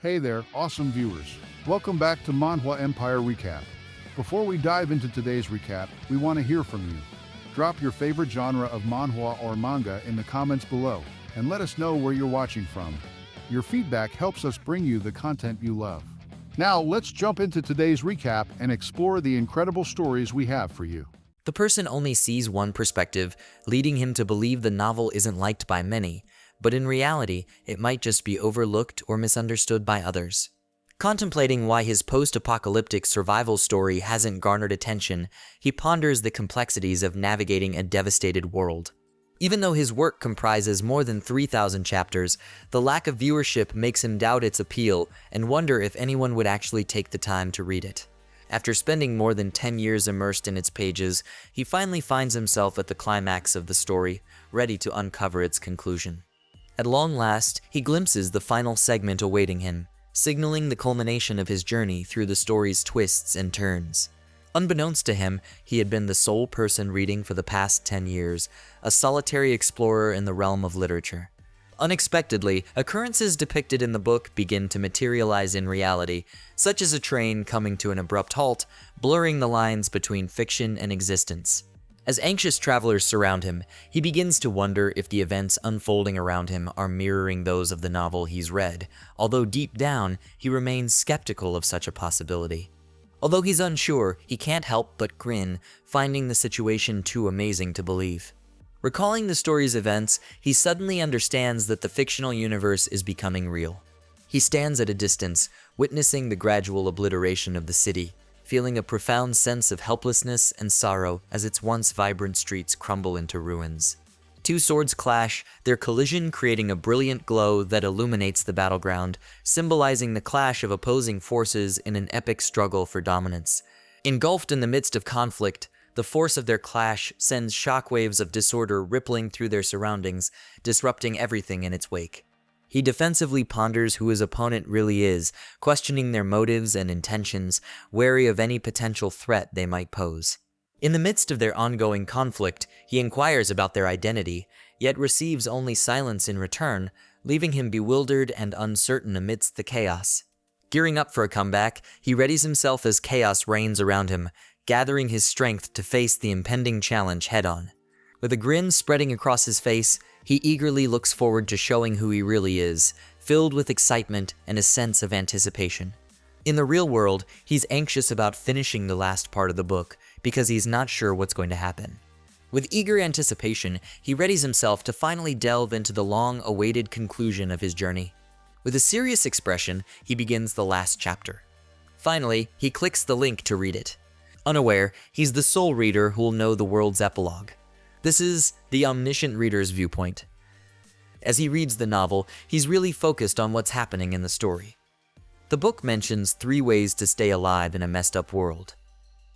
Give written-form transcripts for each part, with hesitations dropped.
Hey there, awesome viewers. Welcome back to Manhwa Empire Recap. Before we dive into today's recap, we want to hear from you. Drop your favorite genre of manhwa or manga in the comments below, and let us know where you're watching from. Your feedback helps us bring you the content you love. Now, let's jump into today's recap and explore the incredible stories we have for you. The person only sees one perspective, leading him to believe the novel isn't liked by many, but in reality, it might just be overlooked or misunderstood by others. Contemplating why his post-apocalyptic survival story hasn't garnered attention, he ponders the complexities of navigating a devastated world. Even though his work comprises more than 3,000 chapters, the lack of viewership makes him doubt its appeal and wonder if anyone would actually take the time to read it. After spending more than 10 years immersed in its pages, he finally finds himself at the climax of the story, ready to uncover its conclusion. At long last, he glimpses the final segment awaiting him, signaling the culmination of his journey through the story's twists and turns. Unbeknownst to him, he had been the sole person reading for the past 10 years, a solitary explorer in the realm of literature. Unexpectedly, occurrences depicted in the book begin to materialize in reality, such as a train coming to an abrupt halt, blurring the lines between fiction and existence. As anxious travelers surround him, he begins to wonder if the events unfolding around him are mirroring those of the novel he's read, although deep down, he remains skeptical of such a possibility. Although he's unsure, he can't help but grin, finding the situation too amazing to believe. Recalling the story's events, he suddenly understands that the fictional universe is becoming real. He stands at a distance, witnessing the gradual obliteration of the city, feeling a profound sense of helplessness and sorrow as its once vibrant streets crumble into ruins. Two swords clash, their collision creating a brilliant glow that illuminates the battleground, symbolizing the clash of opposing forces in an epic struggle for dominance. Engulfed in the midst of conflict, the force of their clash sends shockwaves of disorder rippling through their surroundings, disrupting everything in its wake. He defensively ponders who his opponent really is, questioning their motives and intentions, wary of any potential threat they might pose. In the midst of their ongoing conflict, he inquires about their identity, yet receives only silence in return, leaving him bewildered and uncertain amidst the chaos. Gearing up for a comeback, he readies himself as chaos reigns around him, gathering his strength to face the impending challenge head-on. With a grin spreading across his face, he eagerly looks forward to showing who he really is, filled with excitement and a sense of anticipation. In the real world, he's anxious about finishing the last part of the book, because he's not sure what's going to happen. With eager anticipation, he readies himself to finally delve into the long-awaited conclusion of his journey. With a serious expression, he begins the last chapter. Finally, he clicks the link to read it. Unaware, he's the sole reader who will know the world's epilogue. This is the omniscient reader's viewpoint. As he reads the novel, he's really focused on what's happening in the story. The book mentions 3 ways to stay alive in a messed up world.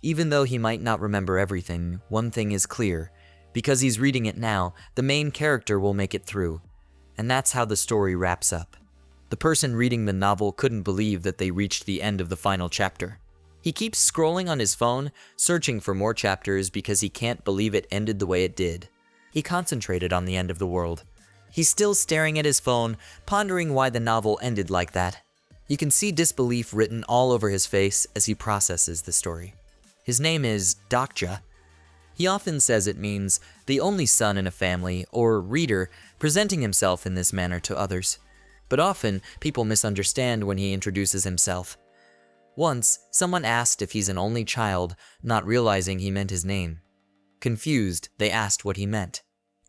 Even though he might not remember everything, one thing is clear. Because he's reading it now, the main character will make it through. And that's how the story wraps up. The person reading the novel couldn't believe that they reached the end of the final chapter. He keeps scrolling on his phone, searching for more chapters because he can't believe it ended the way it did. He concentrated on the end of the world. He's still staring at his phone, pondering why the novel ended like that. You can see disbelief written all over his face as he processes the story. His name is Dokja. He often says it means the only son in a family or reader, presenting himself in this manner to others. But often, people misunderstand when he introduces himself. Once, someone asked if he's an only child, not realizing he meant his name. Confused, they asked what he meant.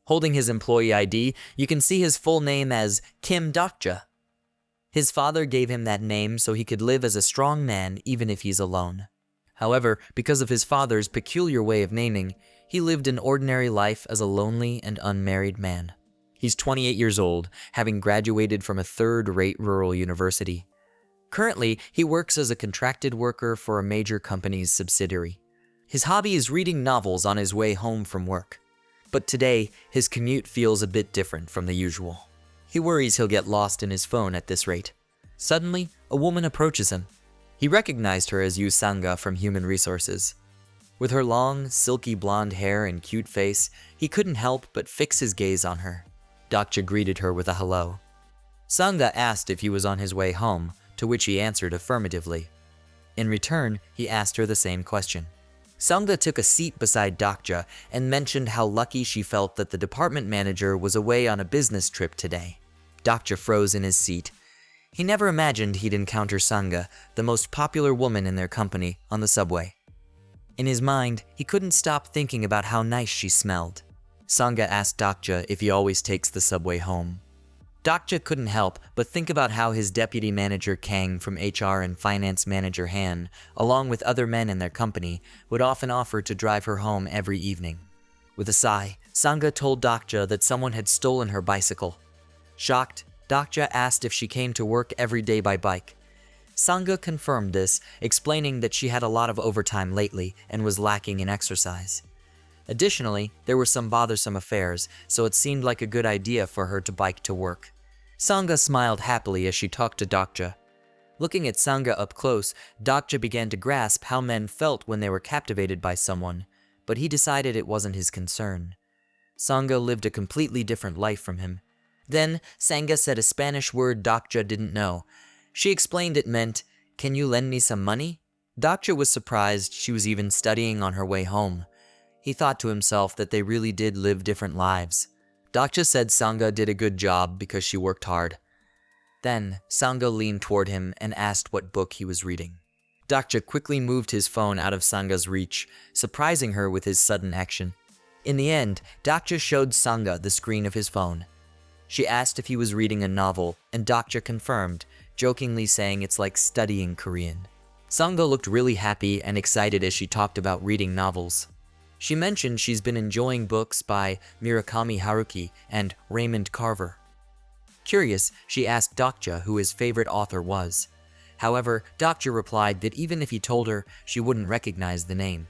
Holding his employee ID, you can see his full name as Kim Dokja. His father gave him that name so he could live as a strong man even if he's alone. However, because of his father's peculiar way of naming, he lived an ordinary life as a lonely and unmarried man. He's 28 years old, having graduated from a third-rate rural university. Currently, he works as a contracted worker for a major company's subsidiary. His hobby is reading novels on his way home from work. But today, his commute feels a bit different from the usual. He worries he'll get lost in his phone at this rate. Suddenly, a woman approaches him. He recognized her as Yu Sanga from Human Resources. With her long, silky blonde hair and cute face, he couldn't help but fix his gaze on her. Dokja greeted her with a hello. Sanga asked if he was on his way home, to which he answered affirmatively. In return, he asked her the same question. Sangha took a seat beside Dokja and mentioned how lucky she felt that the department manager was away on a business trip today. Dokja froze in his seat. He never imagined he'd encounter Sangha, the most popular woman in their company, on the subway. In his mind, he couldn't stop thinking about how nice she smelled. Sangha asked Dokja if he always takes the subway home. Dokja couldn't help but think about how his deputy manager Kang from HR and finance manager Han, along with other men in their company, would often offer to drive her home every evening. With a sigh, Sangha told Dokja that someone had stolen her bicycle. Shocked, Dokja asked if she came to work every day by bike. Sangha confirmed this, explaining that she had a lot of overtime lately and was lacking in exercise. Additionally, there were some bothersome affairs, so it seemed like a good idea for her to bike to work. Sangha smiled happily as she talked to Dokja. Looking at Sangha up close, Dokja began to grasp how men felt when they were captivated by someone, but he decided it wasn't his concern. Sangha lived a completely different life from him. Then, Sangha said a Spanish word Dokja didn't know. She explained it meant, "Can you lend me some money?" Dokja was surprised she was even studying on her way home. He thought to himself that they really did live different lives. Dokja said Sangha did a good job because she worked hard. Then, Sangha leaned toward him and asked what book he was reading. Dokja quickly moved his phone out of Sangha's reach, surprising her with his sudden action. In the end, Dokja showed Sangha the screen of his phone. She asked if he was reading a novel, and Dokja confirmed, jokingly saying it's like studying Korean. Sangha looked really happy and excited as she talked about reading novels. She mentioned she's been enjoying books by Murakami Haruki and Raymond Carver. Curious, she asked Dokja who his favorite author was. However, Dokja replied that even if he told her, she wouldn't recognize the name.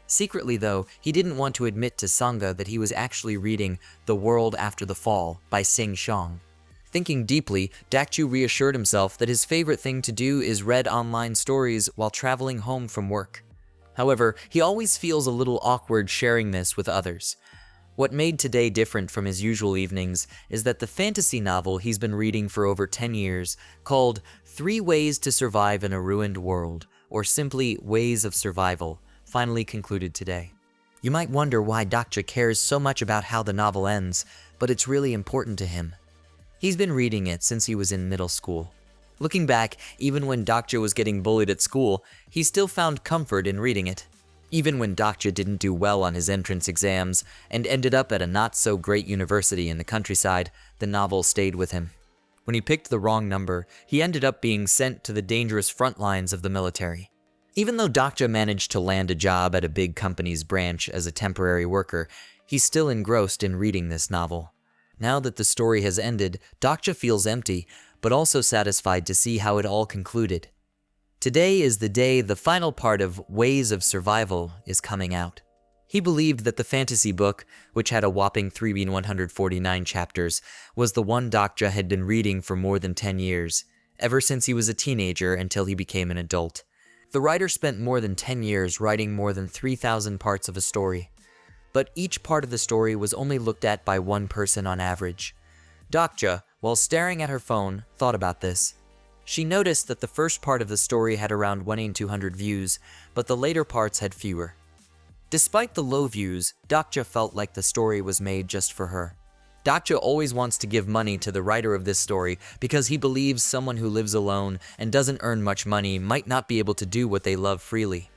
Secretly though, he didn't want to admit to Sangha that he was actually reading The World After the Fall by Sing Xiong. Thinking deeply, Dokja reassured himself that his favorite thing to do is read online stories while traveling home from work. However, he always feels a little awkward sharing this with others. What made today different from his usual evenings is that the fantasy novel he's been reading for over 10 years, called 3 Ways to Survive in a Ruined World, or simply Ways of Survival, finally concluded today. You might wonder why Dokja cares so much about how the novel ends, but it's really important to him. He's been reading it since he was in middle school. Looking back, even when Dokja was getting bullied at school, he still found comfort in reading it. Even when Dokja didn't do well on his entrance exams and ended up at a not-so-great university in the countryside, the novel stayed with him. When he picked the wrong number, he ended up being sent to the dangerous front lines of the military. Even though Dokja managed to land a job at a big company's branch as a temporary worker, he's still engrossed in reading this novel. Now that the story has ended, Dokja feels empty, but also satisfied to see how it all concluded. Today is the day the final part of Ways of Survival is coming out. He believed that the fantasy book, which had a whopping 3,149 chapters, was the one Dokja had been reading for more than 10 years, ever since he was a teenager until he became an adult. The writer spent more than 10 years writing more than 3,000 parts of a story. But each part of the story was only looked at by one person on average. Dokja, while staring at her phone, thought about this. She noticed that the first part of the story had around 1,200 views, but the later parts had fewer. Despite the low views, Dokja felt like the story was made just for her. Dokja always wants to give money to the writer of this story because he believes someone who lives alone and doesn't earn much money might not be able to do what they love freely.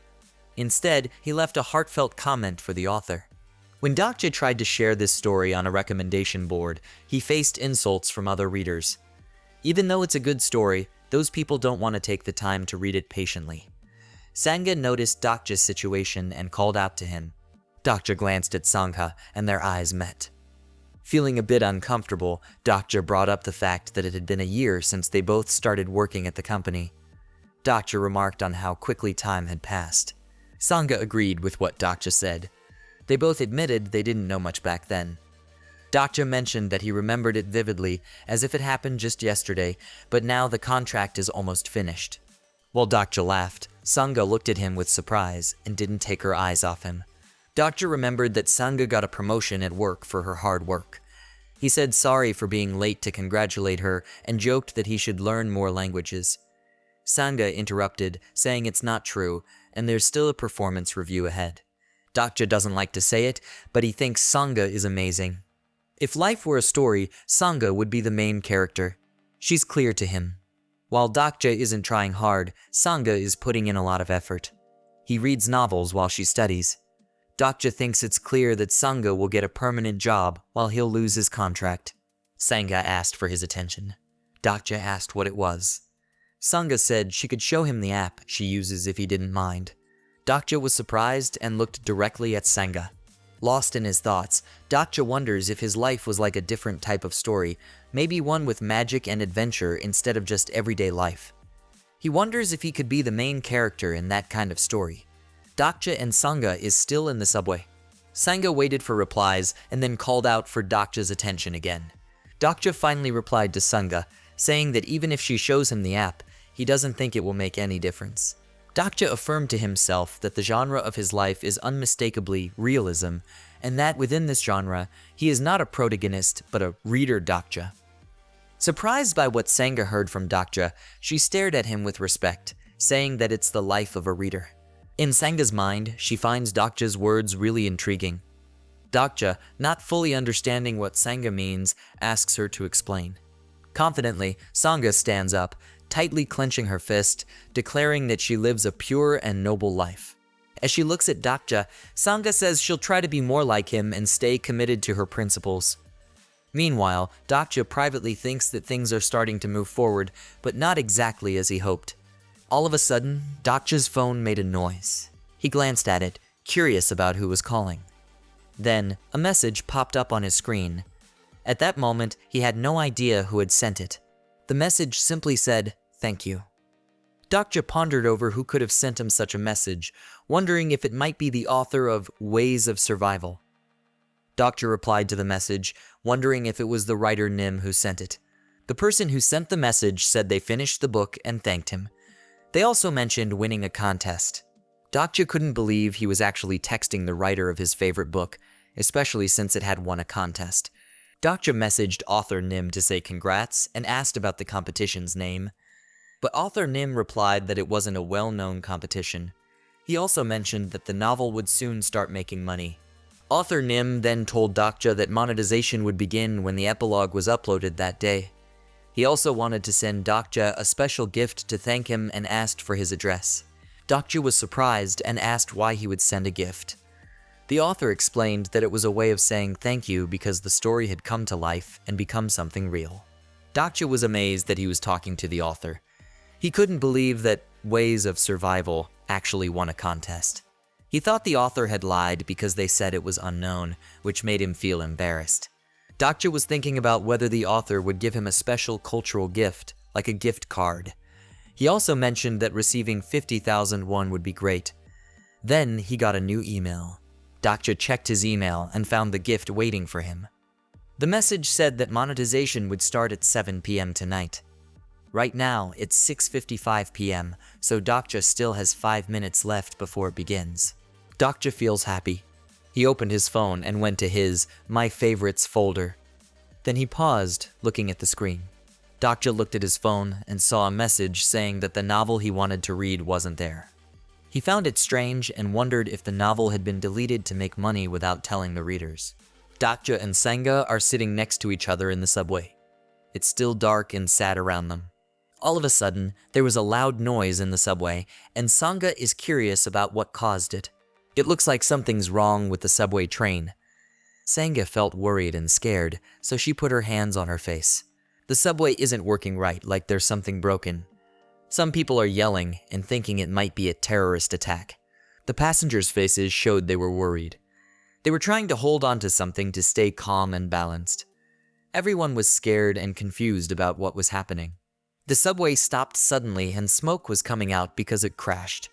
Instead, he left a heartfelt comment for the author. When Dokja tried to share this story on a recommendation board, he faced insults from other readers. Even though it's a good story, those people don't want to take the time to read it patiently. Sangha noticed Dokja's situation and called out to him. Dokja glanced at Sangha, and their eyes met. Feeling a bit uncomfortable, Dokja brought up the fact that it had been a year since they both started working at the company. Dokja remarked on how quickly time had passed. Sangha agreed with what Dokja said. They both admitted they didn't know much back then. Dokja mentioned that he remembered it vividly, as if it happened just yesterday, but now the contract is almost finished. While Dokja laughed, Sangha looked at him with surprise and didn't take her eyes off him. Dokja remembered that Sangha got a promotion at work for her hard work. He said sorry for being late to congratulate her and joked that he should learn more languages. Sanga interrupted, saying it's not true, and there's still a performance review ahead. Dakja doesn't like to say it, but he thinks Sanga is amazing. If life were a story, Sanga would be the main character. She's clear to him. While Dakja isn't trying hard, Sanga is putting in a lot of effort. He reads novels while she studies. Dakja thinks it's clear that Sanga will get a permanent job while he'll lose his contract. Sanga asked for his attention. Dakja asked what it was. Sanga said she could show him the app she uses if he didn't mind. Dakja was surprised and looked directly at Sanga. Lost in his thoughts, Dakja wonders if his life was like a different type of story, maybe one with magic and adventure instead of just everyday life. He wonders if he could be the main character in that kind of story. Dakja and Sanga is still in the subway. Sanga waited for replies and then called out for Dakja's attention again. Dakja finally replied to Sanga, saying that even if she shows him the app, he doesn't think it will make any difference. Dakja affirmed to himself that the genre of his life is unmistakably realism, and that within this genre, he is not a protagonist but a reader Dakja. Surprised by what Sanga heard from Dakja, she stared at him with respect, saying that it's the life of a reader. In Sanga's mind, she finds Dakja's words really intriguing. Dakja, not fully understanding what Sanga means, asks her to explain. Confidently, Sanga stands up, tightly clenching her fist, declaring that she lives a pure and noble life. As she looks at Dakja, Sanga says she'll try to be more like him and stay committed to her principles. Meanwhile, Dakja privately thinks that things are starting to move forward, but not exactly as he hoped. All of a sudden, Dakja's phone made a noise. He glanced at it, curious about who was calling. Then, a message popped up on his screen. At that moment, he had no idea who had sent it. The message simply said, "Thank you." Dakja pondered over who could have sent him such a message, wondering if it might be the author of Ways of Survival. Dakja replied to the message, wondering if it was the writer Nim who sent it. The person who sent the message said they finished the book and thanked him. They also mentioned winning a contest. Dakja couldn't believe he was actually texting the writer of his favorite book, especially since it had won a contest. Dakja messaged author Nim to say congrats and asked about the competition's name. But author Nim replied that it wasn't a well-known competition. He also mentioned that the novel would soon start making money. Author Nim then told Dakja that monetization would begin when the epilogue was uploaded that day. He also wanted to send Dakja a special gift to thank him and asked for his address. Dakja was surprised and asked why he would send a gift. The author explained that it was a way of saying thank you because the story had come to life and become something real. Dakja was amazed that he was talking to the author. He couldn't believe that Ways of Survival actually won a contest. He thought the author had lied because they said it was unknown, which made him feel embarrassed. Dakja was thinking about whether the author would give him a special cultural gift, like a gift card. He also mentioned that receiving 50,000 won would be great. Then he got a new email. Dakja checked his email and found the gift waiting for him. The message said that monetization would start at 7 p.m. tonight. Right now, it's 6:55 p.m., so Dakja still has 5 minutes left before it begins. Dakja feels happy. He opened his phone and went to his My Favorites folder. Then he paused, looking at the screen. Dakja looked at his phone and saw a message saying that the novel he wanted to read wasn't there. He found it strange and wondered if the novel had been deleted to make money without telling the readers. Dakja and Sanga are sitting next to each other in the subway. It's still dark and sad around them. All of a sudden, there was a loud noise in the subway, and Sanga is curious about what caused it. It looks like something's wrong with the subway train. Sanga felt worried and scared, so she put her hands on her face. The subway isn't working right, like there's something broken. Some people are yelling and thinking it might be a terrorist attack. The passengers' faces showed they were worried. They were trying to hold on to something to stay calm and balanced. Everyone was scared and confused about what was happening. The subway stopped suddenly and smoke was coming out because it crashed.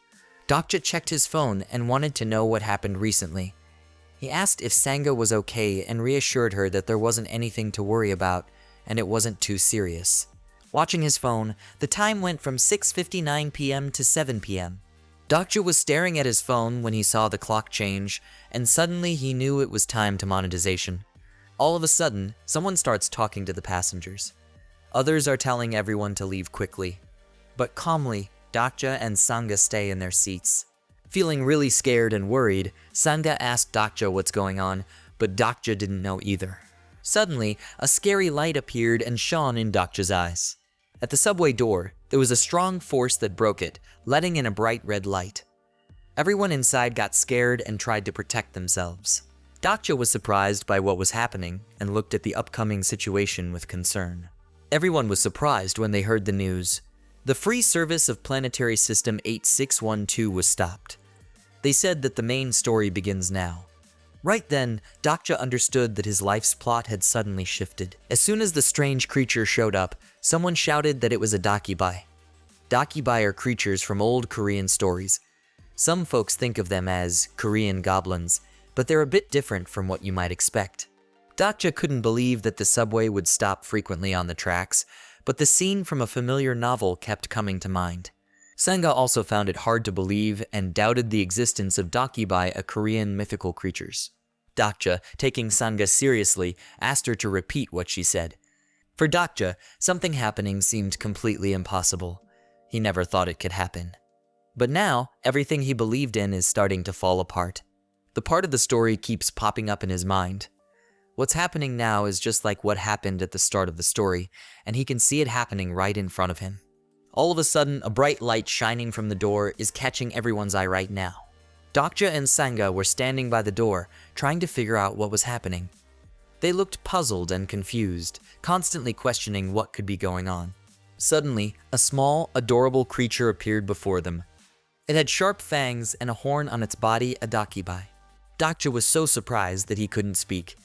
Dakja checked his phone and wanted to know what happened recently. He asked if Sanga was okay and reassured her that there wasn't anything to worry about and it wasn't too serious. Watching his phone, the time went from 6:59 p.m. to 7 p.m. Dakja was staring at his phone when he saw the clock change, and suddenly he knew it was time to monetization. All of a sudden, someone starts talking to the passengers. Others are telling everyone to leave quickly. But calmly, Dakja and Sanga stay in their seats. Feeling really scared and worried, Sanga asked Dakja what's going on, but Dakja didn't know either. Suddenly, a scary light appeared and shone in Dakja's eyes. At the subway door, there was a strong force that broke it, letting in a bright red light. Everyone inside got scared and tried to protect themselves. Dakja was surprised by what was happening and looked at the upcoming situation with concern. Everyone was surprised when they heard the news. The free service of Planetary System 8612 was stopped. They said that the main story begins now. Right then, Dakja understood that his life's plot had suddenly shifted. As soon as the strange creature showed up, someone shouted that it was a dakibai. Dakibai are creatures from old Korean stories. Some folks think of them as Korean goblins, but they're a bit different from what you might expect. Dakja couldn't believe that the subway would stop frequently on the tracks, but the scene from a familiar novel kept coming to mind. Sanga also found it hard to believe and doubted the existence of dakibai, a Korean mythical creatures. Dakja, taking Sanga seriously, asked her to repeat what she said. For Dakja, something happening seemed completely impossible. He never thought it could happen. But now, everything he believed in is starting to fall apart. The part of the story keeps popping up in his mind. What's happening now is just like what happened at the start of the story, and he can see it happening right in front of him. All of a sudden, a bright light shining from the door is catching everyone's eye right now. Dakja and Sanga were standing by the door, trying to figure out what was happening. They looked puzzled and confused, constantly questioning what could be going on. Suddenly, a small, adorable creature appeared before them. It had sharp fangs and a horn on its body, a dakibai. Dakja was so surprised that he couldn't speak.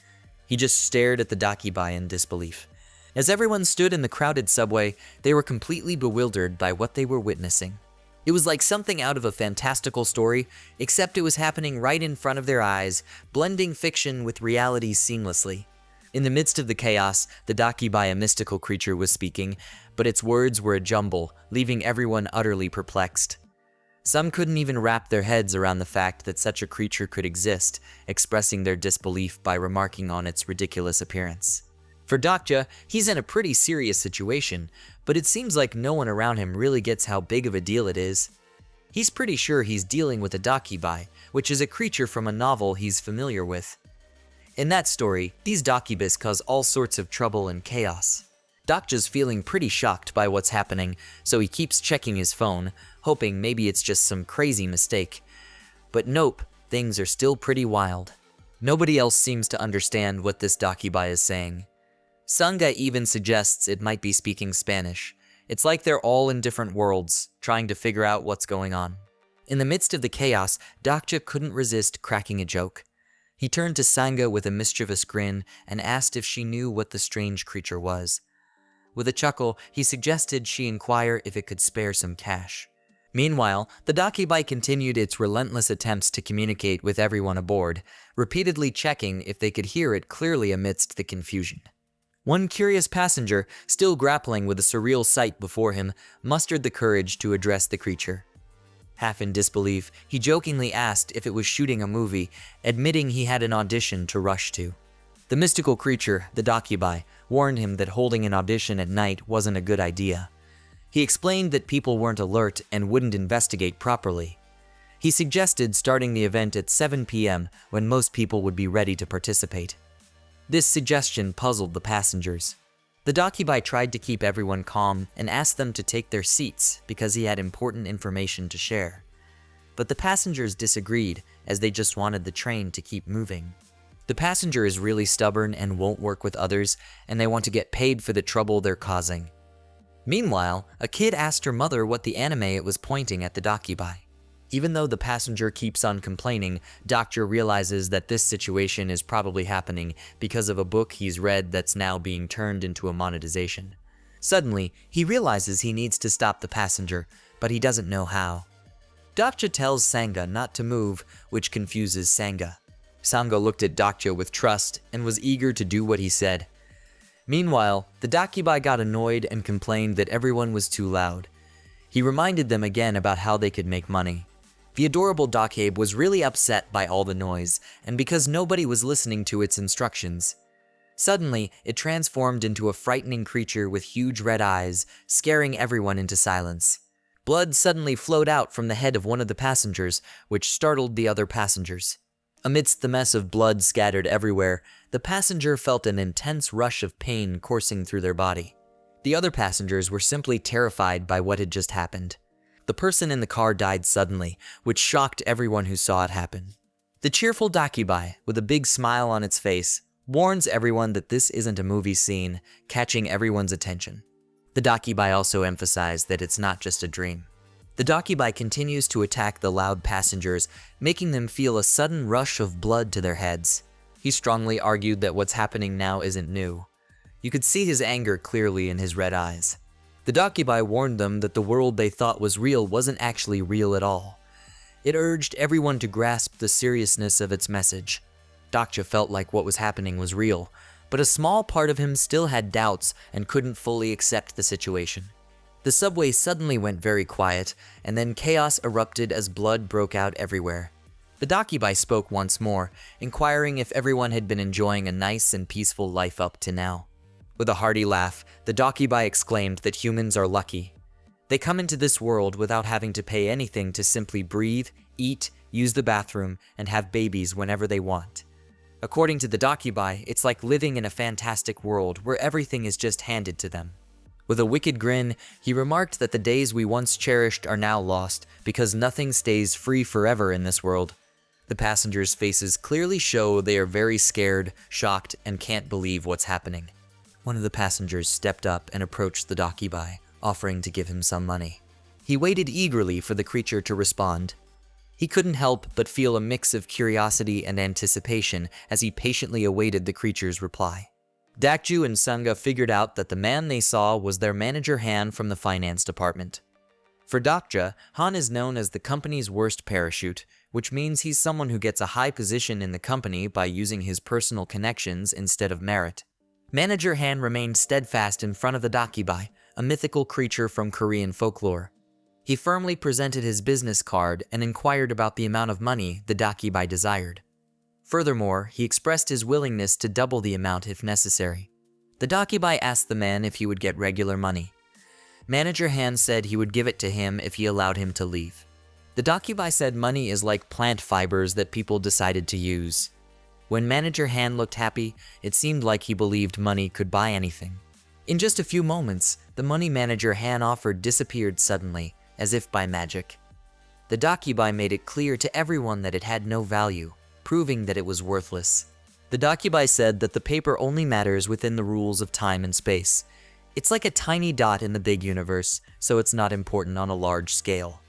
He just stared at the dakibai in disbelief. As everyone stood in the crowded subway, they were completely bewildered by what they were witnessing. It was like something out of a fantastical story, except it was happening right in front of their eyes, blending fiction with reality seamlessly. In the midst of the chaos, the dakibai, a mystical creature, was speaking, but its words were a jumble, leaving everyone utterly perplexed. Some couldn't even wrap their heads around the fact that such a creature could exist, expressing their disbelief by remarking on its ridiculous appearance. For Dakja, he's in a pretty serious situation, but it seems like no one around him really gets how big of a deal it is. He's pretty sure he's dealing with a dakibai, which is a creature from a novel he's familiar with. In that story, these dakibis cause all sorts of trouble and chaos. Dakja's feeling pretty shocked by what's happening, so he keeps checking his phone, hoping maybe it's just some crazy mistake. But nope, things are still pretty wild. Nobody else seems to understand what this dakibai is saying. Sanga even suggests it might be speaking Spanish. It's like they're all in different worlds, trying to figure out what's going on. In the midst of the chaos, Dakja couldn't resist cracking a joke. He turned to Sanga with a mischievous grin and asked if she knew what the strange creature was. With a chuckle, he suggested she inquire if it could spare some cash. Meanwhile, the dakibai continued its relentless attempts to communicate with everyone aboard, repeatedly checking if they could hear it clearly amidst the confusion. One curious passenger, still grappling with the surreal sight before him, mustered the courage to address the creature. Half in disbelief, he jokingly asked if it was shooting a movie, admitting he had an audition to rush to. The mystical creature, the dakibai, warned him that holding an audition at night wasn't a good idea. He explained that people weren't alert and wouldn't investigate properly. He suggested starting the event at 7 p.m. when most people would be ready to participate. This suggestion puzzled the passengers. The dakibai tried to keep everyone calm and asked them to take their seats because he had important information to share. But the passengers disagreed, as they just wanted the train to keep moving. The passenger is really stubborn and won't work with others, and they want to get paid for the trouble they're causing. Meanwhile, a kid asked her mother what the anime it was pointing at the dakibai. Even though the passenger keeps on complaining, Doctor realizes that this situation is probably happening because of a book he's read that's now being turned into a monetization. Suddenly, he realizes he needs to stop the passenger, but he doesn't know how. Doctor tells Sanga not to move, which confuses Sanga. Sanga looked at Dakja with trust and was eager to do what he said. Meanwhile, the dakibai got annoyed and complained that everyone was too loud. He reminded them again about how they could make money. The adorable dakibai was really upset by all the noise and because nobody was listening to its instructions. Suddenly, it transformed into a frightening creature with huge red eyes, scaring everyone into silence. Blood suddenly flowed out from the head of one of the passengers, which startled the other passengers. Amidst the mess of blood scattered everywhere, the passenger felt an intense rush of pain coursing through their body. The other passengers were simply terrified by what had just happened. The person in the car died suddenly, which shocked everyone who saw it happen. The cheerful Dakibai, with a big smile on its face, warns everyone that this isn't a movie scene, catching everyone's attention. The Dakibai also emphasized that it's not just a dream. The Dakibai continues to attack the loud passengers, making them feel a sudden rush of blood to their heads. He strongly argued that what's happening now isn't new. You could see his anger clearly in his red eyes. The Dakibai warned them that the world they thought was real wasn't actually real at all. It urged everyone to grasp the seriousness of its message. Dakja felt like what was happening was real, but a small part of him still had doubts and couldn't fully accept the situation. The subway suddenly went very quiet, and then chaos erupted as blood broke out everywhere. The Dakibai spoke once more, inquiring if everyone had been enjoying a nice and peaceful life up to now. With a hearty laugh, the Dakibai exclaimed that humans are lucky. They come into this world without having to pay anything to simply breathe, eat, use the bathroom, and have babies whenever they want. According to the Dakibai, it's like living in a fantastic world where everything is just handed to them. With a wicked grin, he remarked that the days we once cherished are now lost because nothing stays free forever in this world. The passengers' faces clearly show they are very scared, shocked, and can't believe what's happening. One of the passengers stepped up and approached the Dakibai, offering to give him some money. He waited eagerly for the creature to respond. He couldn't help but feel a mix of curiosity and anticipation as he patiently awaited the creature's reply. Dakju and Sangha figured out that the man they saw was their manager Han from the finance department. For Dakja, Han is known as the company's worst parachute, which means he's someone who gets a high position in the company by using his personal connections instead of merit. Manager Han remained steadfast in front of the Dakibai, a mythical creature from Korean folklore. He firmly presented his business card and inquired about the amount of money the Dakibai desired. Furthermore, he expressed his willingness to double the amount if necessary. The Dakibai asked the man if he would get regular money. Manager Han said he would give it to him if he allowed him to leave. The Dakibai said money is like plant fibers that people decided to use. When Manager Han looked happy, it seemed like he believed money could buy anything. In just a few moments, the money Manager Han offered disappeared suddenly, as if by magic. The Dakibai made it clear to everyone that it had no value, proving that it was worthless. The Dakibai said that the paper only matters within the rules of time and space. It's like a tiny dot in the big universe, so it's not important on a large scale.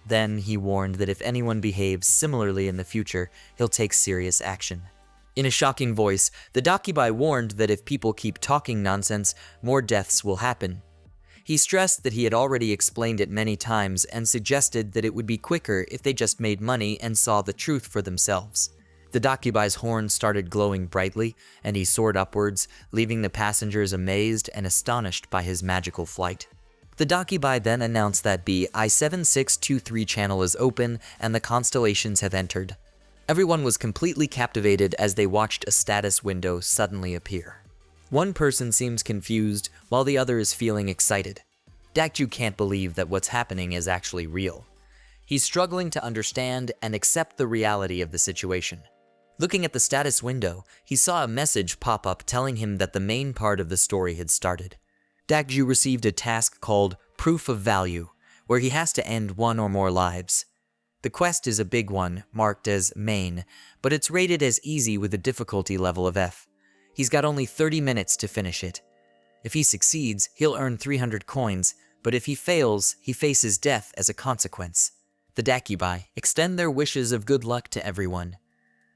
Then he warned that if anyone behaves similarly in the future, he'll take serious action. In a shocking voice, the Dakibai warned that if people keep talking nonsense, more deaths will happen. He stressed that he had already explained it many times and suggested that it would be quicker if they just made money and saw the truth for themselves. The Dakibai's horn started glowing brightly, and he soared upwards, leaving the passengers amazed and astonished by his magical flight. The Dakibai then announced that I7623 channel is open and the Constellations have entered. Everyone was completely captivated as they watched a status window suddenly appear. One person seems confused, while the other is feeling excited. Dakju can't believe that what's happening is actually real. He's struggling to understand and accept the reality of the situation. Looking at the status window, he saw a message pop up telling him that the main part of the story had started. Dakju received a task called Proof of Value, where he has to end one or more lives. The quest is a big one, marked as Main, but it's rated as easy with a difficulty level of F. He's got only 30 minutes to finish it. If he succeeds, he'll earn 300 coins, but if he fails, he faces death as a consequence. The Dakibai extend their wishes of good luck to everyone.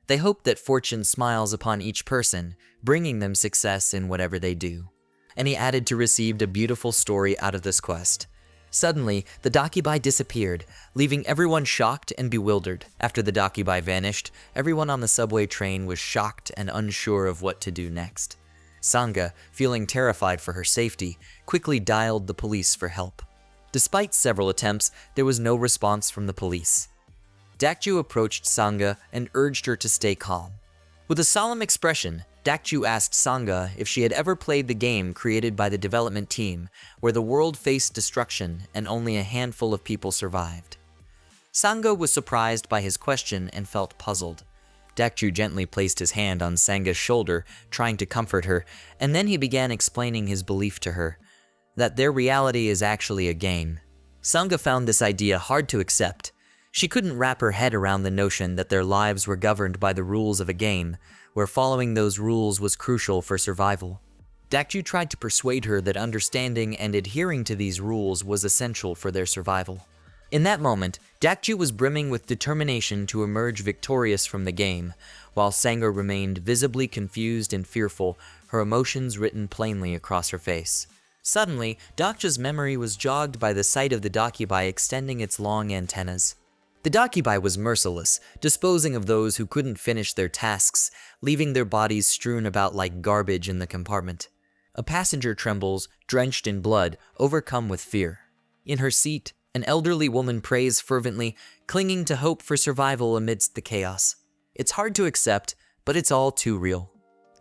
They hope that fortune smiles upon each person, bringing them success in whatever they do. And he added to receive a beautiful story out of this quest. Suddenly, the Dakibai disappeared, leaving everyone shocked and bewildered. After the Dakibai vanished, everyone on the subway train was shocked and unsure of what to do next. Sangha, feeling terrified for her safety, quickly dialed the police for help. Despite several attempts, there was no response from the police. Dakju approached Sangha and urged her to stay calm. With a solemn expression, Dakju asked Sangha if she had ever played the game created by the development team, where the world faced destruction and only a handful of people survived. Sangha was surprised by his question and felt puzzled. Dakju gently placed his hand on Sanga's shoulder, trying to comfort her, and then he began explaining his belief to her, that their reality is actually a game. Sangha found this idea hard to accept. She couldn't wrap her head around the notion that their lives were governed by the rules of a game, where following those rules was crucial for survival. Dakju tried to persuade her that understanding and adhering to these rules was essential for their survival. In that moment, Dakju was brimming with determination to emerge victorious from the game, while Sangha remained visibly confused and fearful, her emotions written plainly across her face. Suddenly, Dakju's memory was jogged by the sight of the Dakibai extending its long antennas. The Dakibai was merciless, disposing of those who couldn't finish their tasks, leaving their bodies strewn about like garbage in the compartment. A passenger trembles, drenched in blood, overcome with fear. In her seat, an elderly woman prays fervently, clinging to hope for survival amidst the chaos. It's hard to accept, but it's all too real.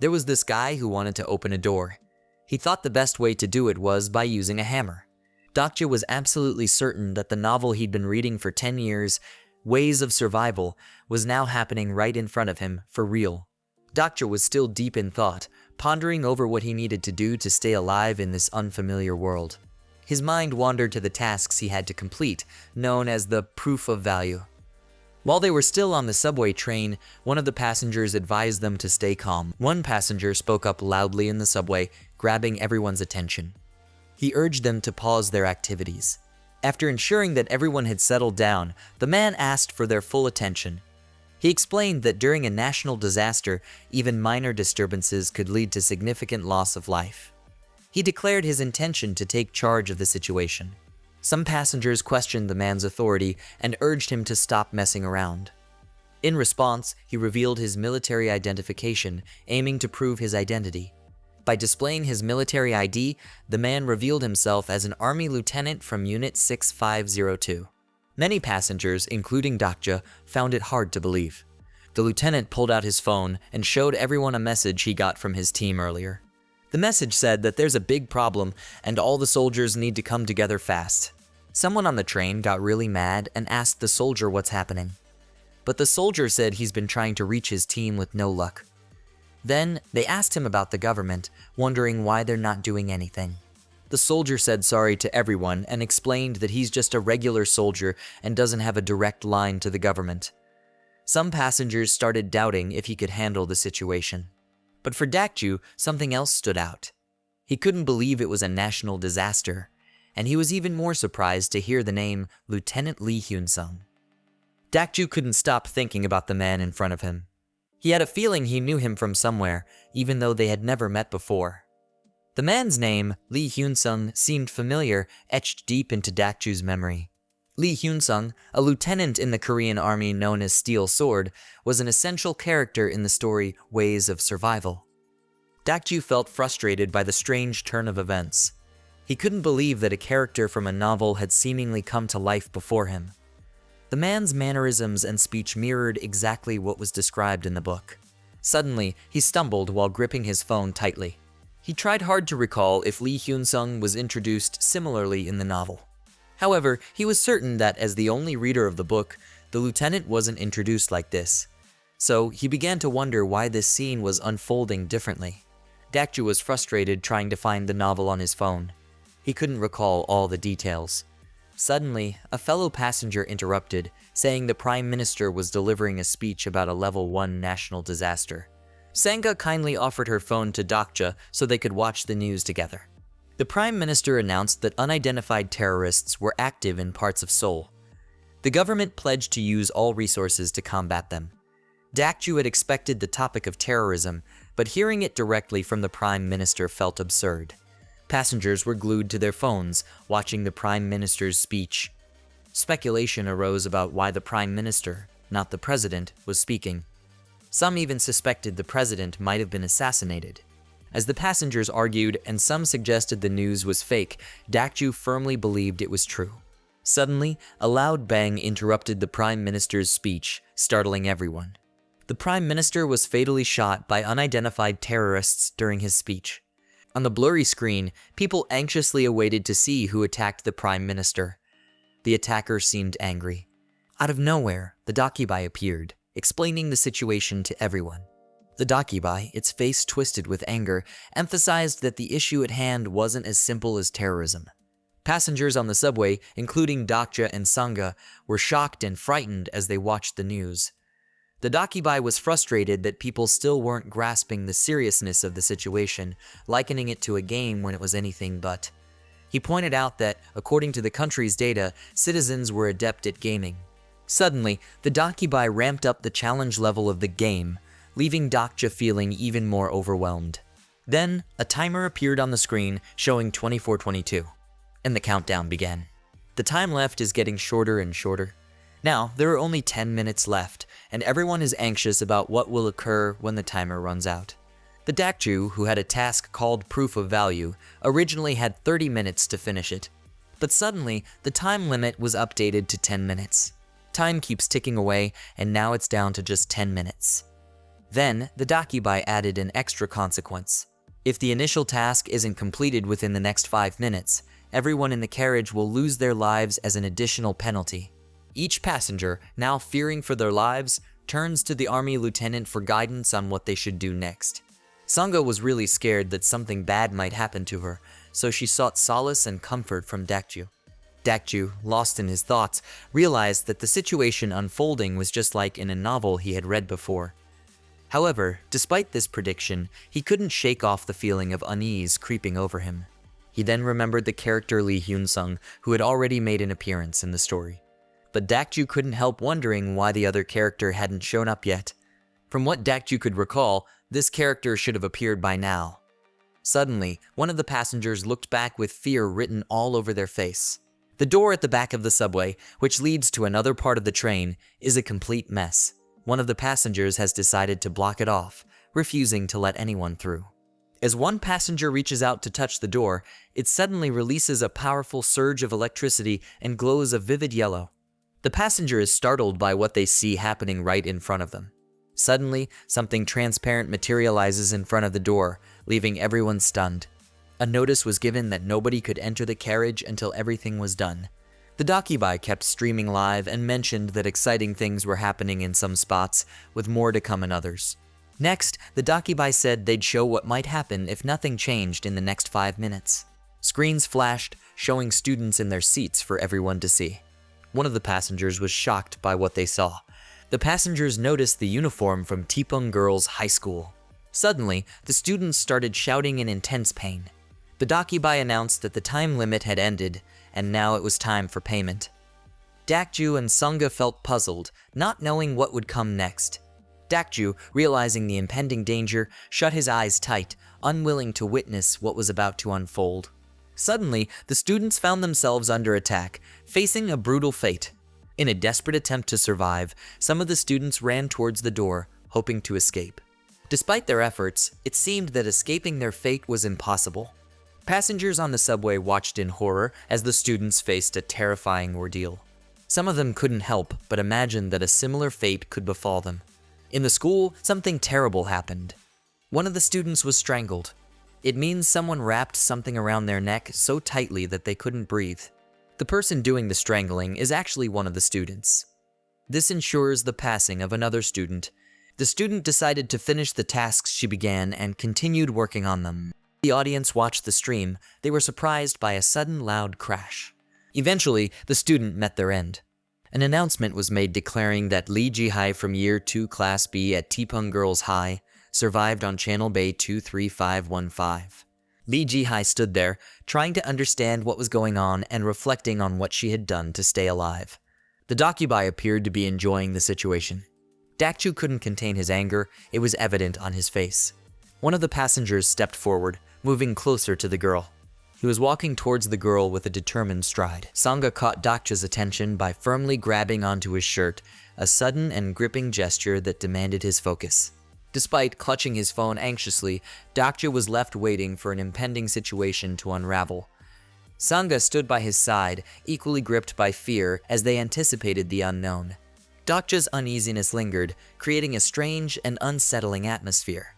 There was this guy who wanted to open a door. He thought the best way to do it was by using a hammer. Dakju was absolutely certain that the novel he'd been reading for 10 years, Ways of Survival, was now happening right in front of him, for real. Dakju was still deep in thought, pondering over what he needed to do to stay alive in this unfamiliar world. His mind wandered to the tasks he had to complete, known as the proof of value. While they were still on the subway train, one of the passengers advised them to stay calm. One passenger spoke up loudly in the subway, grabbing everyone's attention. He urged them to pause their activities. After ensuring that everyone had settled down, the man asked for their full attention. He explained that during a national disaster, even minor disturbances could lead to significant loss of life. He declared his intention to take charge of the situation. Some passengers questioned the man's authority and urged him to stop messing around. In response, he revealed his military identification, aiming to prove his identity. By displaying his military ID, the man revealed himself as an army lieutenant from Unit 6502. Many passengers, including Dakja, found it hard to believe. The lieutenant pulled out his phone and showed everyone a message he got from his team earlier. The message said that there's a big problem and all the soldiers need to come together fast. Someone on the train got really mad and asked the soldier what's happening. But the soldier said he's been trying to reach his team with no luck. Then, they asked him about the government, wondering why they're not doing anything. The soldier said sorry to everyone and explained that he's just a regular soldier and doesn't have a direct line to the government. Some passengers started doubting if he could handle the situation. But for Dakju, something else stood out. He couldn't believe it was a national disaster, and he was even more surprised to hear the name Lieutenant Lee Hyun-sung. Dakju couldn't stop thinking about the man in front of him. He had a feeling he knew him from somewhere, even though they had never met before. The man's name, Lee Hyun-sung, seemed familiar, etched deep into Dakju's memory. Lee Hyun-sung, a lieutenant in the Korean army known as Steel Sword, was an essential character in the story Ways of Survival. Dakju felt frustrated by the strange turn of events. He couldn't believe that a character from a novel had seemingly come to life before him. The man's mannerisms and speech mirrored exactly what was described in the book. Suddenly, he stumbled while gripping his phone tightly. He tried hard to recall if Lee Hyun-sung was introduced similarly in the novel. However, he was certain that as the only reader of the book, the lieutenant wasn't introduced like this. So, he began to wonder why this scene was unfolding differently. Dakju was frustrated trying to find the novel on his phone. He couldn't recall all the details. Suddenly, a fellow passenger interrupted, saying the Prime Minister was delivering a speech about a Level 1 national disaster. Sangha kindly offered her phone to Dakja so they could watch the news together. The Prime Minister announced that unidentified terrorists were active in parts of Seoul. The government pledged to use all resources to combat them. Dakju had expected the topic of terrorism, but hearing it directly from the Prime Minister felt absurd. Passengers were glued to their phones, watching the Prime Minister's speech. Speculation arose about why the Prime Minister, not the President, was speaking. Some even suspected the President might have been assassinated. As the passengers argued and some suggested the news was fake, Dakju firmly believed it was true. Suddenly, a loud bang interrupted the Prime Minister's speech, startling everyone. The Prime Minister was fatally shot by unidentified terrorists during his speech. On the blurry screen, people anxiously awaited to see who attacked the Prime Minister. The attacker seemed angry. Out of nowhere, the Dakibai appeared, explaining the situation to everyone. The Dakibai, its face twisted with anger, emphasized that the issue at hand wasn't as simple as terrorism. Passengers on the subway, including Dakja and Sangha, were shocked and frightened as they watched the news. The Dakibai was frustrated that people still weren't grasping the seriousness of the situation, likening it to a game when it was anything but. He pointed out that, according to the country's data, citizens were adept at gaming. Suddenly, the Dakibai ramped up the challenge level of the game, leaving Dakja feeling even more overwhelmed. Then, a timer appeared on the screen showing 24:22, and the countdown began. The time left is getting shorter and shorter. Now, there are only 10 minutes left, and everyone is anxious about what will occur when the timer runs out. The Dakju, who had a task called Proof of Value, originally had 30 minutes to finish it. But suddenly, the time limit was updated to 10 minutes. Time keeps ticking away, and now it's down to just 10 minutes. Then, the Dakibai added an extra consequence. If the initial task isn't completed within the next 5 minutes, everyone in the carriage will lose their lives as an additional penalty. Each passenger, now fearing for their lives, turns to the army lieutenant for guidance on what they should do next. Sangha was really scared that something bad might happen to her, so she sought solace and comfort from Dakju. Dakju, lost in his thoughts, realized that the situation unfolding was just like in a novel he had read before. However, despite this prediction, he couldn't shake off the feeling of unease creeping over him. He then remembered the character Lee Hyun-sung, who had already made an appearance in the story. But Dakju couldn't help wondering why the other character hadn't shown up yet. From what Dakju could recall, this character should have appeared by now. Suddenly, one of the passengers looked back with fear written all over their face. The door at the back of the subway, which leads to another part of the train, is a complete mess. One of the passengers has decided to block it off, refusing to let anyone through. As one passenger reaches out to touch the door, it suddenly releases a powerful surge of electricity and glows a vivid yellow. The passenger is startled by what they see happening right in front of them. Suddenly, something transparent materializes in front of the door, leaving everyone stunned. A notice was given that nobody could enter the carriage until everything was done. The Dakibai kept streaming live and mentioned that exciting things were happening in some spots, with more to come in others. Next, the Dakibai said they'd show what might happen if nothing changed in the next 5 minutes. Screens flashed, showing students in their seats for everyone to see. One of the passengers was shocked by what they saw. The passengers noticed the uniform from Tipung Girls' High School. Suddenly, the students started shouting in intense pain. The Dakibai announced that the time limit had ended, and now it was time for payment. Dakju and Sangha felt puzzled, not knowing what would come next. Dakju, realizing the impending danger, shut his eyes tight, unwilling to witness what was about to unfold. Suddenly, the students found themselves under attack, facing a brutal fate. In a desperate attempt to survive, some of the students ran towards the door, hoping to escape. Despite their efforts, it seemed that escaping their fate was impossible. Passengers on the subway watched in horror as the students faced a terrifying ordeal. Some of them couldn't help but imagine that a similar fate could befall them. In the school, something terrible happened. One of the students was strangled. It means someone wrapped something around their neck so tightly that they couldn't breathe. The person doing the strangling is actually one of the students. This ensures the passing of another student. The student decided to finish the tasks she began and continued working on them. The audience watched the stream. They were surprised by a sudden loud crash. Eventually, the student met their end. An announcement was made declaring that Lee Ji-hai from Year 2 Class B at Tipung Girls High survived on Channel Bay 23515. Lee Ji-hai stood there, trying to understand what was going on and reflecting on what she had done to stay alive. The Dakibai appeared to be enjoying the situation. Dakju couldn't contain his anger. It was evident on his face. One of the passengers stepped forward, moving closer to the girl. He was walking towards the girl with a determined stride. Sangha caught Dakja's attention by firmly grabbing onto his shirt, a sudden and gripping gesture that demanded his focus. Despite clutching his phone anxiously, Dakja was left waiting for an impending situation to unravel. Sangha stood by his side, equally gripped by fear as they anticipated the unknown. Dokja's uneasiness lingered, creating a strange and unsettling atmosphere.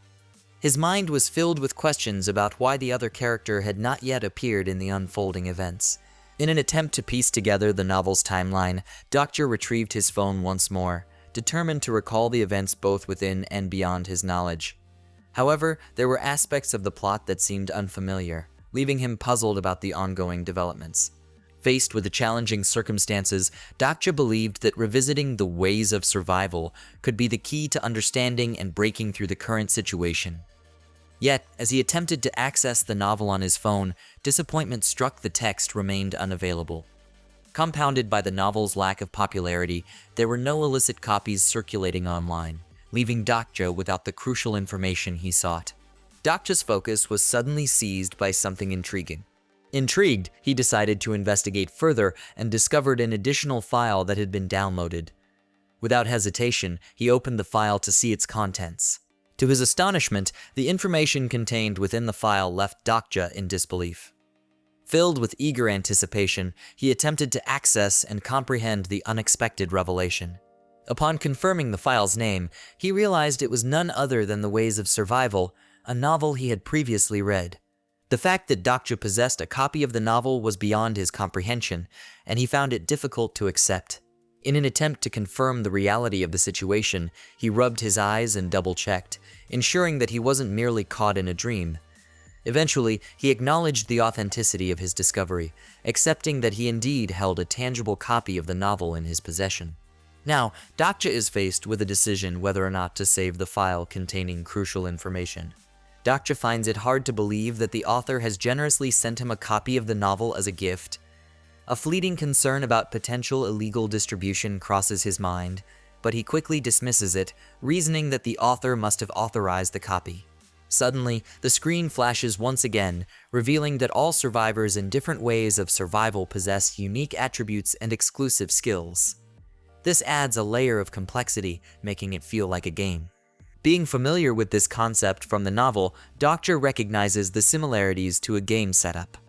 His mind was filled with questions about why the other character had not yet appeared in the unfolding events. In an attempt to piece together the novel's timeline, Dokja retrieved his phone once more, determined to recall the events both within and beyond his knowledge. However, there were aspects of the plot that seemed unfamiliar, leaving him puzzled about the ongoing developments. Faced with the challenging circumstances, Dokja believed that revisiting the ways of survival could be the key to understanding and breaking through the current situation. Yet, as he attempted to access the novel on his phone, disappointment struck. The text remained unavailable. Compounded by the novel's lack of popularity, there were no illicit copies circulating online, leaving Dokja without the crucial information he sought. Dokja's focus was suddenly seized by something intriguing. Intrigued, he decided to investigate further and discovered an additional file that had been downloaded. Without hesitation, he opened the file to see its contents. To his astonishment, the information contained within the file left Dokja in disbelief. Filled with eager anticipation, he attempted to access and comprehend the unexpected revelation. Upon confirming the file's name, he realized it was none other than The Ways of Survival, a novel he had previously read. The fact that Dokja possessed a copy of the novel was beyond his comprehension, and he found it difficult to accept. In an attempt to confirm the reality of the situation, he rubbed his eyes and double-checked, ensuring that he wasn't merely caught in a dream. Eventually, he acknowledged the authenticity of his discovery, accepting that he indeed held a tangible copy of the novel in his possession. Now, Dokja is faced with a decision whether or not to save the file containing crucial information. Dokja finds it hard to believe that the author has generously sent him a copy of the novel as a gift. A fleeting concern about potential illegal distribution crosses his mind, but he quickly dismisses it, reasoning that the author must have authorized the copy. Suddenly, the screen flashes once again, revealing that all survivors in different ways of survival possess unique attributes and exclusive skills. This adds a layer of complexity, making it feel like a game. Being familiar with this concept from the novel, Dokja recognizes the similarities to a game setup.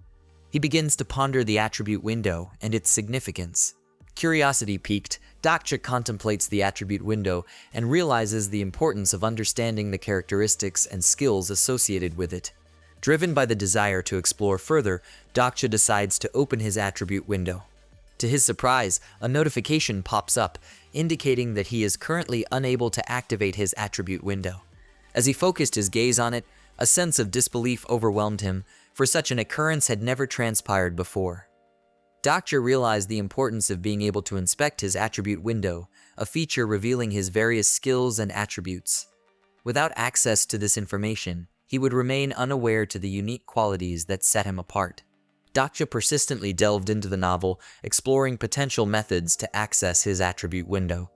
He begins to ponder the attribute window and its significance. Curiosity piqued, Dokja contemplates the attribute window and realizes the importance of understanding the characteristics and skills associated with it. Driven by the desire to explore further, Dokja decides to open his attribute window. To his surprise, a notification pops up, indicating that he is currently unable to activate his attribute window. As he focused his gaze on it, a sense of disbelief overwhelmed him, for such an occurrence had never transpired before. Dokja realized the importance of being able to inspect his attribute window, a feature revealing his various skills and attributes. Without access to this information, he would remain unaware to the unique qualities that set him apart. Dokja persistently delved into the novel, exploring potential methods to access his attribute window.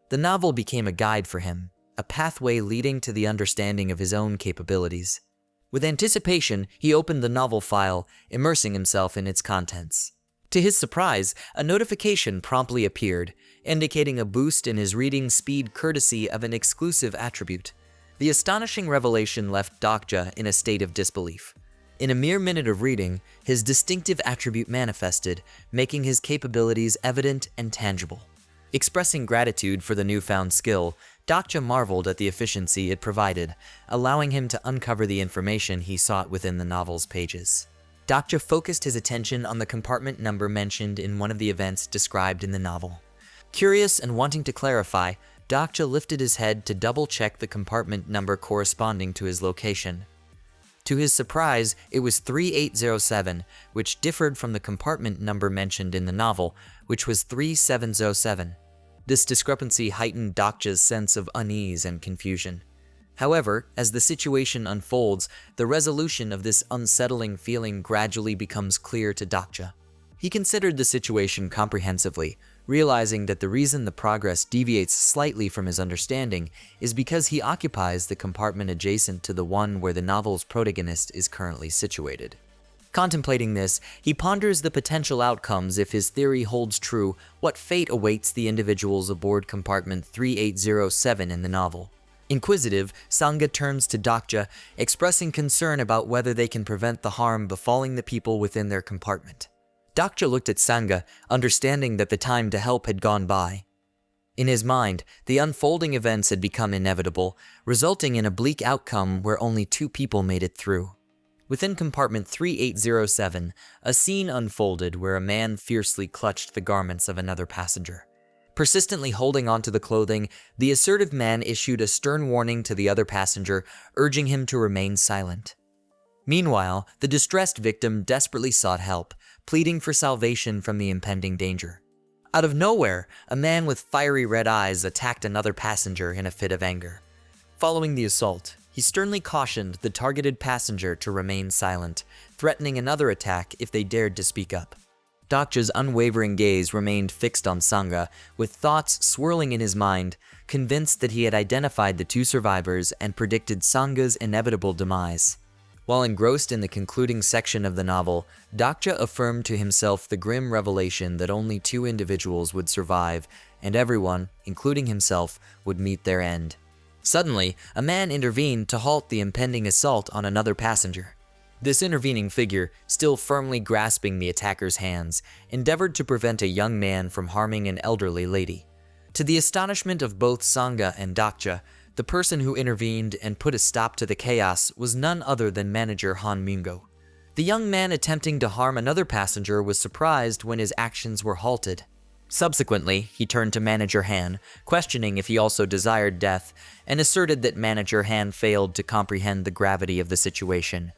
The novel became a guide for him, a pathway leading to the understanding of his own capabilities. With anticipation, he opened the novel file, immersing himself in its contents. To his surprise, a notification promptly appeared, indicating a boost in his reading speed courtesy of an exclusive attribute. The astonishing revelation left Dokja in a state of disbelief. In a mere minute of reading, his distinctive attribute manifested, making his capabilities evident and tangible. Expressing gratitude for the newfound skill, Dokja marveled at the efficiency it provided, allowing him to uncover the information he sought within the novel's pages. Dokja focused his attention on the compartment number mentioned in one of the events described in the novel. Curious and wanting to clarify, Dokja lifted his head to double-check the compartment number corresponding to his location. To his surprise, it was 3807, which differed from the compartment number mentioned in the novel, which was 3707. This discrepancy heightened Dokja's sense of unease and confusion. However, as the situation unfolds, the resolution of this unsettling feeling gradually becomes clear to Dokja. He considered the situation comprehensively, realizing that the reason the progress deviates slightly from his understanding is because he occupies the compartment adjacent to the one where the novel's protagonist is currently situated. Contemplating this, he ponders the potential outcomes if his theory holds true. What fate awaits the individuals aboard compartment 3807 in the novel? Inquisitive, Sangha turns to Dokja, expressing concern about whether they can prevent the harm befalling the people within their compartment. Dokja looked at Sangha, understanding that the time to help had gone by. In his mind, the unfolding events had become inevitable, resulting in a bleak outcome where only 2 people made it through. Within compartment 3807, a scene unfolded where a man fiercely clutched the garments of another passenger. Persistently holding onto the clothing, the assertive man issued a stern warning to the other passenger, urging him to remain silent. Meanwhile, the distressed victim desperately sought help, pleading for salvation from the impending danger. Out of nowhere, a man with fiery red eyes attacked another passenger in a fit of anger. Following the assault, he sternly cautioned the targeted passenger to remain silent, threatening another attack if they dared to speak up. Dakja's unwavering gaze remained fixed on Sangha, with thoughts swirling in his mind, convinced that he had identified the 2 survivors and predicted Sangha's inevitable demise. While engrossed in the concluding section of the novel, Dakja affirmed to himself the grim revelation that only 2 individuals would survive, and everyone, including himself, would meet their end. Suddenly, a man intervened to halt the impending assault on another passenger. This intervening figure, still firmly grasping the attacker's hands, endeavored to prevent a young man from harming an elderly lady. To the astonishment of both Sangha and Dakja, the person who intervened and put a stop to the chaos was none other than manager Han Mungo. The young man attempting to harm another passenger was surprised when his actions were halted. Subsequently, he turned to Manager Han, questioning if he also desired death, and asserted that Manager Han failed to comprehend the gravity of the situation.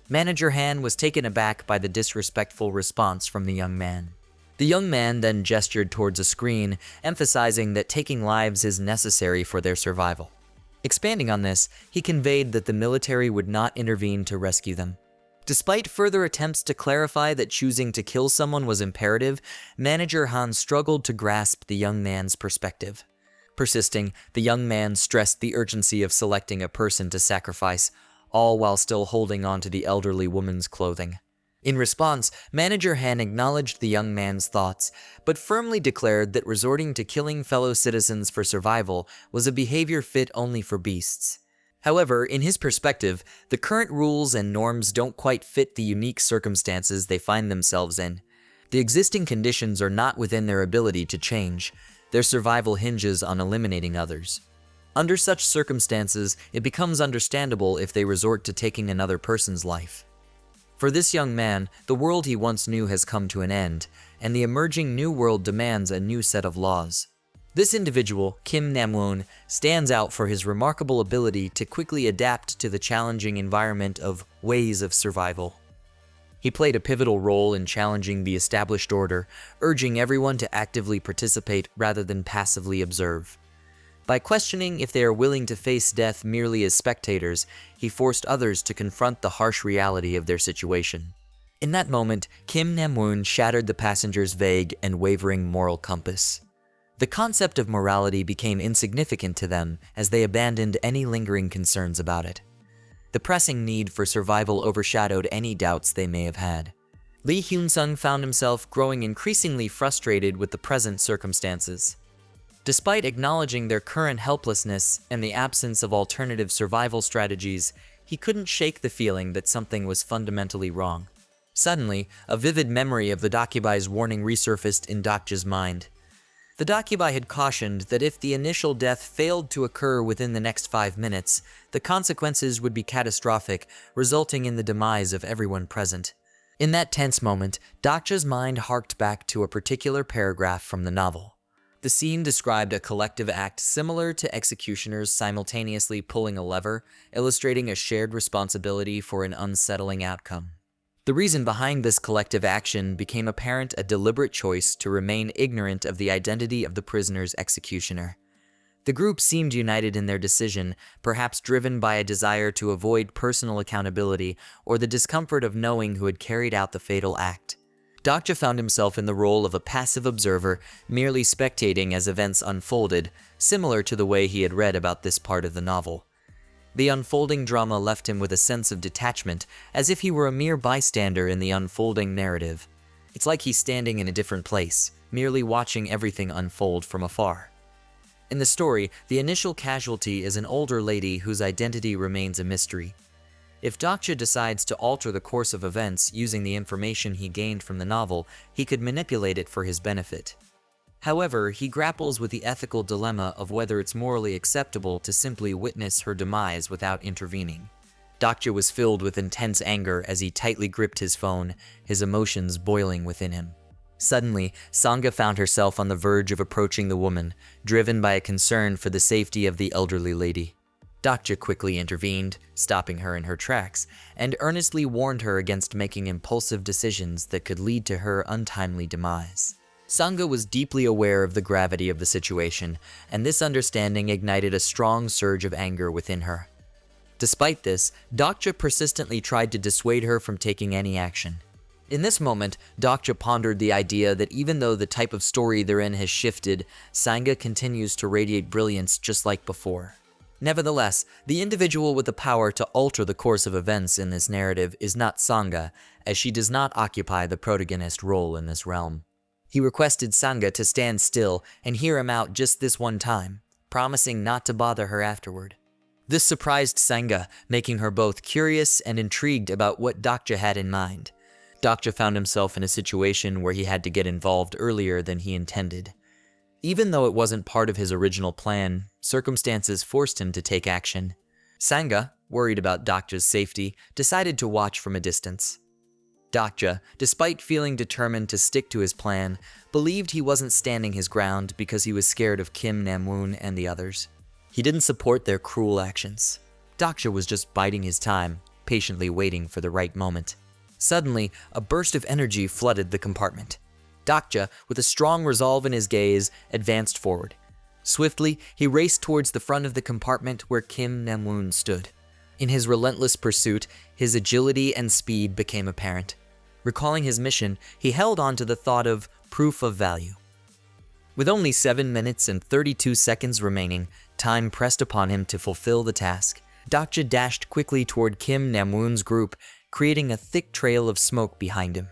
Manager Han was taken aback by the disrespectful response from the young man. The young man then gestured towards a screen, emphasizing that taking lives is necessary for their survival. Expanding on this, he conveyed that the military would not intervene to rescue them. Despite further attempts to clarify that choosing to kill someone was imperative, Manager Han struggled to grasp the young man's perspective. Persisting, the young man stressed the urgency of selecting a person to sacrifice, all while still holding on to the elderly woman's clothing. In response, Manager Han acknowledged the young man's thoughts, but firmly declared that resorting to killing fellow citizens for survival was a behavior fit only for beasts. However, in his perspective, the current rules and norms don't quite fit the unique circumstances they find themselves in. The existing conditions are not within their ability to change. Their survival hinges on eliminating others. Under such circumstances, it becomes understandable if they resort to taking another person's life. For this young man, the world he once knew has come to an end, and the emerging new world demands a new set of laws. This individual, Kim Namwoon, stands out for his remarkable ability to quickly adapt to the challenging environment of ways of survival. He played a pivotal role in challenging the established order, urging everyone to actively participate rather than passively observe. By questioning if they are willing to face death merely as spectators, he forced others to confront the harsh reality of their situation. In that moment, Kim Namwoon shattered the passengers' vague and wavering moral compass. The concept of morality became insignificant to them as they abandoned any lingering concerns about it. The pressing need for survival overshadowed any doubts they may have had. Lee Hyun-sung found himself growing increasingly frustrated with the present circumstances. Despite acknowledging their current helplessness and the absence of alternative survival strategies, he couldn't shake the feeling that something was fundamentally wrong. Suddenly, a vivid memory of the Dakubi's warning resurfaced in Dakja's mind. The Dakubi had cautioned that if the initial death failed to occur within the next 5 minutes, the consequences would be catastrophic, resulting in the demise of everyone present. In that tense moment, Dakja's mind harked back to a particular paragraph from the novel. The scene described a collective act similar to executioners simultaneously pulling a lever, illustrating a shared responsibility for an unsettling outcome. The reason behind this collective action became apparent: a deliberate choice to remain ignorant of the identity of the prisoner's executioner. The group seemed united in their decision, perhaps driven by a desire to avoid personal accountability or the discomfort of knowing who had carried out the fatal act. Dakja found himself in the role of a passive observer, merely spectating as events unfolded, similar to the way he had read about this part of the novel. The unfolding drama left him with a sense of detachment, as if he were a mere bystander in the unfolding narrative. It's like he's standing in a different place, merely watching everything unfold from afar. In the story, the initial casualty is an older lady whose identity remains a mystery. If Dakja decides to alter the course of events using the information he gained from the novel, he could manipulate it for his benefit. However, he grapples with the ethical dilemma of whether it's morally acceptable to simply witness her demise without intervening. Dokja was filled with intense anger as he tightly gripped his phone, his emotions boiling within him. Suddenly, Sangha found herself on the verge of approaching the woman, driven by a concern for the safety of the elderly lady. Dokja quickly intervened, stopping her in her tracks, and earnestly warned her against making impulsive decisions that could lead to her untimely demise. Sangha was deeply aware of the gravity of the situation, and this understanding ignited a strong surge of anger within her. Despite this, Dokja persistently tried to dissuade her from taking any action. In this moment, Dokja pondered the idea that even though the type of story they're in has shifted, Sangha continues to radiate brilliance just like before. Nevertheless, the individual with the power to alter the course of events in this narrative is not Sangha, as she does not occupy the protagonist role in this realm. He requested Sangha to stand still and hear him out just this one time, promising not to bother her afterward. This surprised Sangha, making her both curious and intrigued about what Dokja had in mind. Dokja found himself in a situation where he had to get involved earlier than he intended. Even though it wasn't part of his original plan, circumstances forced him to take action. Sangha, worried about Dokja's safety, decided to watch from a distance. Dokja, despite feeling determined to stick to his plan, believed he wasn't standing his ground because he was scared of Kim Namwoon and the others. He didn't support their cruel actions. Dokja was just biding his time, patiently waiting for the right moment. Suddenly, a burst of energy flooded the compartment. Dokja, with a strong resolve in his gaze, advanced forward. Swiftly, he raced towards the front of the compartment where Kim Namwoon stood. In his relentless pursuit, his agility and speed became apparent. Recalling his mission, he held on to the thought of proof of value. With only 7 minutes and 32 seconds remaining, time pressed upon him to fulfill the task. Dokja dashed quickly toward Kim Namwoon's group, creating a thick trail of smoke behind him.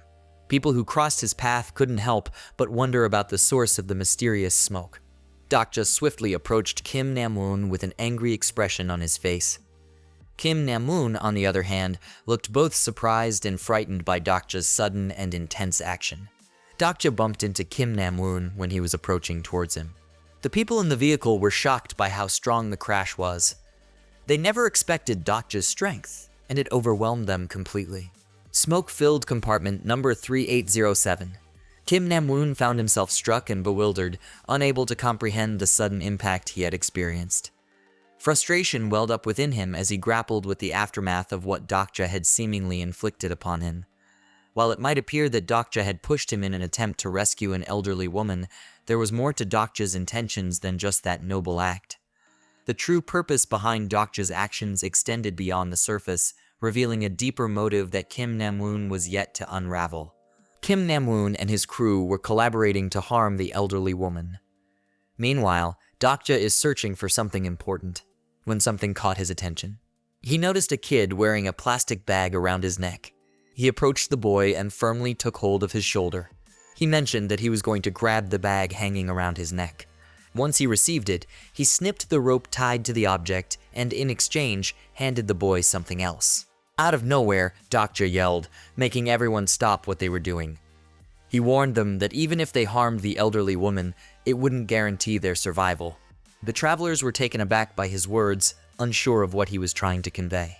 People who crossed his path couldn't help but wonder about the source of the mysterious smoke. Dokja swiftly approached Kim Namwoon with an angry expression on his face. Kim Namwoon, on the other hand, looked both surprised and frightened by Dokja's sudden and intense action. Dokja bumped into Kim Namwoon when he was approaching towards him. The people in the vehicle were shocked by how strong the crash was. They never expected Dokja's strength, and it overwhelmed them completely. Smoke-filled compartment number 3807. Kim Namwoon found himself struck and bewildered, unable to comprehend the sudden impact he had experienced. Frustration welled up within him as he grappled with the aftermath of what Dokja had seemingly inflicted upon him. While it might appear that Dokja had pushed him in an attempt to rescue an elderly woman, there was more to Dokja's intentions than just that noble act. The true purpose behind Dokja's actions extended beyond the surface, revealing a deeper motive that Kim Namwoon was yet to unravel. Kim Namwoon and his crew were collaborating to harm the elderly woman. Meanwhile, Dokja is searching for something important, when something caught his attention. He noticed a kid wearing a plastic bag around his neck. He approached the boy and firmly took hold of his shoulder. He mentioned that he was going to grab the bag hanging around his neck. Once he received it, he snipped the rope tied to the object and, in exchange, handed the boy something else. Out of nowhere, Dokja yelled, making everyone stop what they were doing. He warned them that even if they harmed the elderly woman, it wouldn't guarantee their survival. The travelers were taken aback by his words, unsure of what he was trying to convey.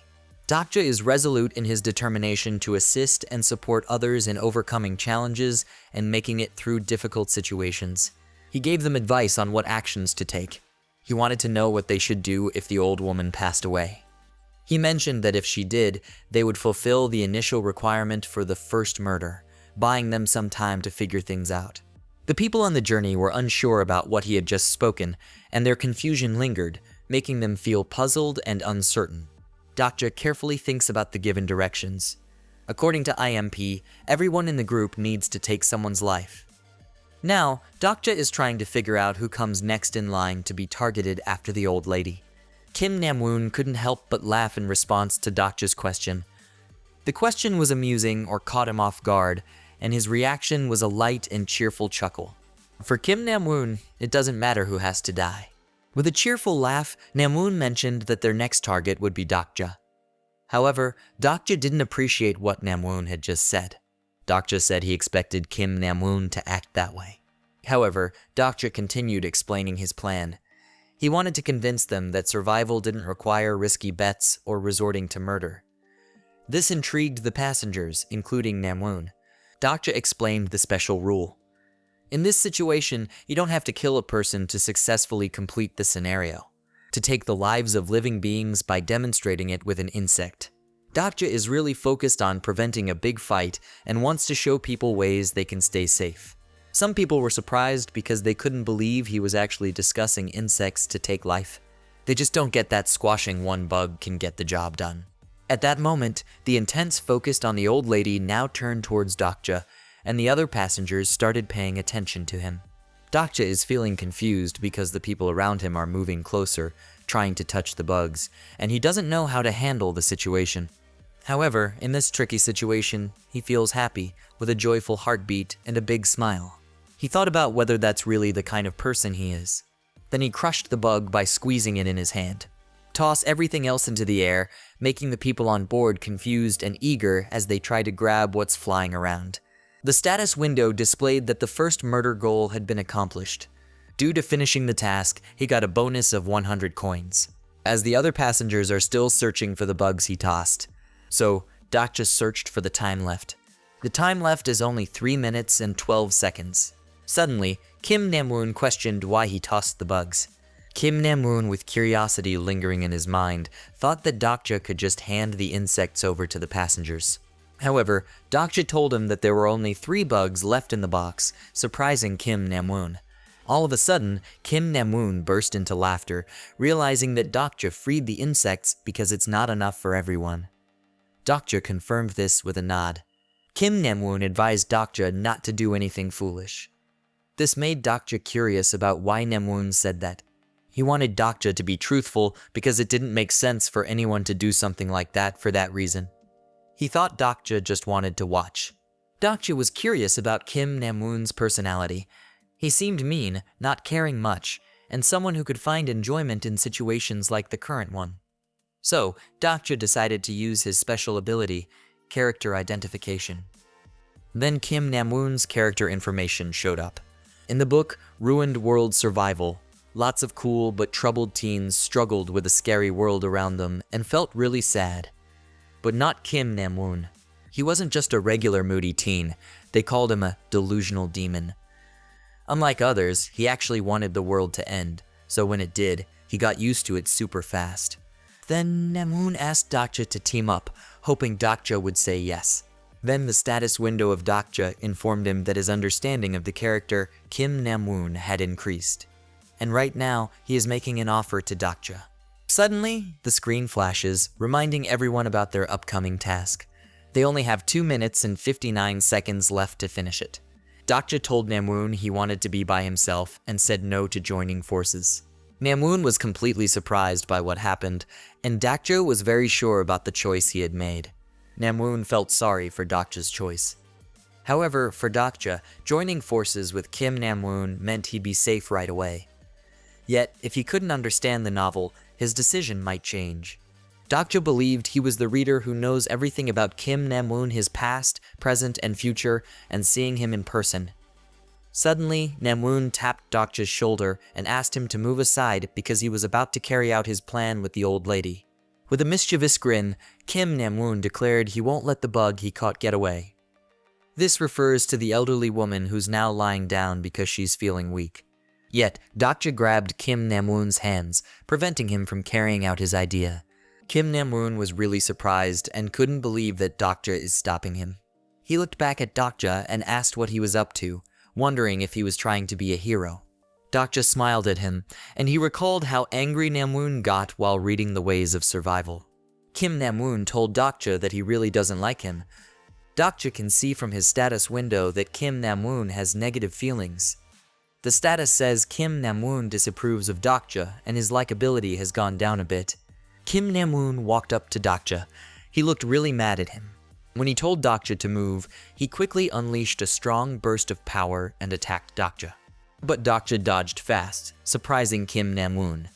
Dokja is resolute in his determination to assist and support others in overcoming challenges and making it through difficult situations. He gave them advice on what actions to take. He wanted to know what they should do if the old woman passed away. He mentioned that if she did, they would fulfill the initial requirement for the first murder, buying them some time to figure things out. The people on the journey were unsure about what he had just spoken, and their confusion lingered, making them feel puzzled and uncertain. Dokja carefully thinks about the given directions. According to IMP, everyone in the group needs to take someone's life. Now, Dokja is trying to figure out who comes next in line to be targeted after the old lady. Kim Namwoon couldn't help but laugh in response to Dokja's question. The question was amusing or caught him off guard, and his reaction was a light and cheerful chuckle. For Kim Namwoon, it doesn't matter who has to die. With a cheerful laugh, Namwoon mentioned that their next target would be Dokja. However, Dokja didn't appreciate what Namwoon had just said. Dokja said he expected Kim Namwoon to act that way. However, Dokja continued explaining his plan. He wanted to convince them that survival didn't require risky bets or resorting to murder. This intrigued the passengers, including Namwoon. Dokja explained the special rule. In this situation, you don't have to kill a person to successfully complete the scenario. To take the lives of living beings by demonstrating it with an insect. Dokja is really focused on preventing a big fight and wants to show people ways they can stay safe. Some people were surprised because they couldn't believe he was actually discussing insects to take life. They just don't get that squashing one bug can get the job done. At that moment, the intense focus on the old lady now turned towards Dokja, and the other passengers started paying attention to him. Dokja is feeling confused because the people around him are moving closer, trying to touch the bugs, and he doesn't know how to handle the situation. However, in this tricky situation, he feels happy, with a joyful heartbeat and a big smile. He thought about whether that's really the kind of person he is. Then he crushed the bug by squeezing it in his hand. Toss everything else into the air, making the people on board confused and eager as they try to grab what's flying around. The status window displayed that the first murder goal had been accomplished. Due to finishing the task, he got a bonus of 100 coins. As the other passengers are still searching for the bugs he tossed. So, Dokja searched for the time left. The time left is only 3 minutes and 12 seconds. Suddenly, Kim Namwoon questioned why he tossed the bugs. Kim Namwoon, with curiosity lingering in his mind, thought that Dokja could just hand the insects over to the passengers. However, Dokja told him that there were only 3 bugs left in the box, surprising Kim Namwoon. All of a sudden, Kim Namwoon burst into laughter, realizing that Dokja freed the insects because it's not enough for everyone. Dokja confirmed this with a nod. Kim Namwoon advised Dokja not to do anything foolish. This made Dokja curious about why Namwoon said that. He wanted Dokja to be truthful because it didn't make sense for anyone to do something like that for that reason. He thought Dokja just wanted to watch. Dokja was curious about Kim Namwoon's personality. He seemed mean, not caring much, and someone who could find enjoyment in situations like the current one. So, Dokja decided to use his special ability, character identification. Then Kim Namwoon's character information showed up. In the book, Ruined World Survival, lots of cool but troubled teens struggled with a scary world around them and felt really sad. But not Kim Namwoon. He wasn't just a regular moody teen, they called him a delusional demon. Unlike others, he actually wanted the world to end, so when it did, he got used to it super fast. Then Namwoon asked Dokja to team up, hoping Dokja would say yes. Then the status window of Dokja informed him that his understanding of the character Kim Namwoon had increased. And right now, he is making an offer to Dokja. Suddenly, the screen flashes, reminding everyone about their upcoming task. They only have 2 minutes and 59 seconds left to finish it. Dokja told Namwoon he wanted to be by himself and said no to joining forces. Namwoon was completely surprised by what happened, and Dokja was very sure about the choice he had made. Namwoon felt sorry for Dokja's choice. However, for Dokja, joining forces with Kim Namwoon meant he'd be safe right away. Yet, if he couldn't understand the novel, his decision might change. Dokja believed he was the reader who knows everything about Kim Namwoon, his past, present, and future, and seeing him in person. Suddenly, Namwoon tapped Dokja's shoulder and asked him to move aside because he was about to carry out his plan with the old lady. With a mischievous grin, Kim Namwoon declared he won't let the bug he caught get away. This refers to the elderly woman who's now lying down because she's feeling weak. Yet, Dokja grabbed Kim Namwoon's hands, preventing him from carrying out his idea. Kim Namwoon was really surprised and couldn't believe that Dokja is stopping him. He looked back at Dokja and asked what he was up to, wondering if he was trying to be a hero. Dokja smiled at him, and he recalled how angry Namwoon got while reading The Ways of Survival. Kim Namwoon told Dokja that he really doesn't like him. Dokja can see from his status window that Kim Namwoon has negative feelings. The status says Kim Namwoon disapproves of Dokja, and his likability has gone down a bit. Kim Namwoon walked up to Dokja. He looked really mad at him. When he told Dokja to move, he quickly unleashed a strong burst of power and attacked Dokja. But Dokja dodged fast, surprising Kim Namwoon.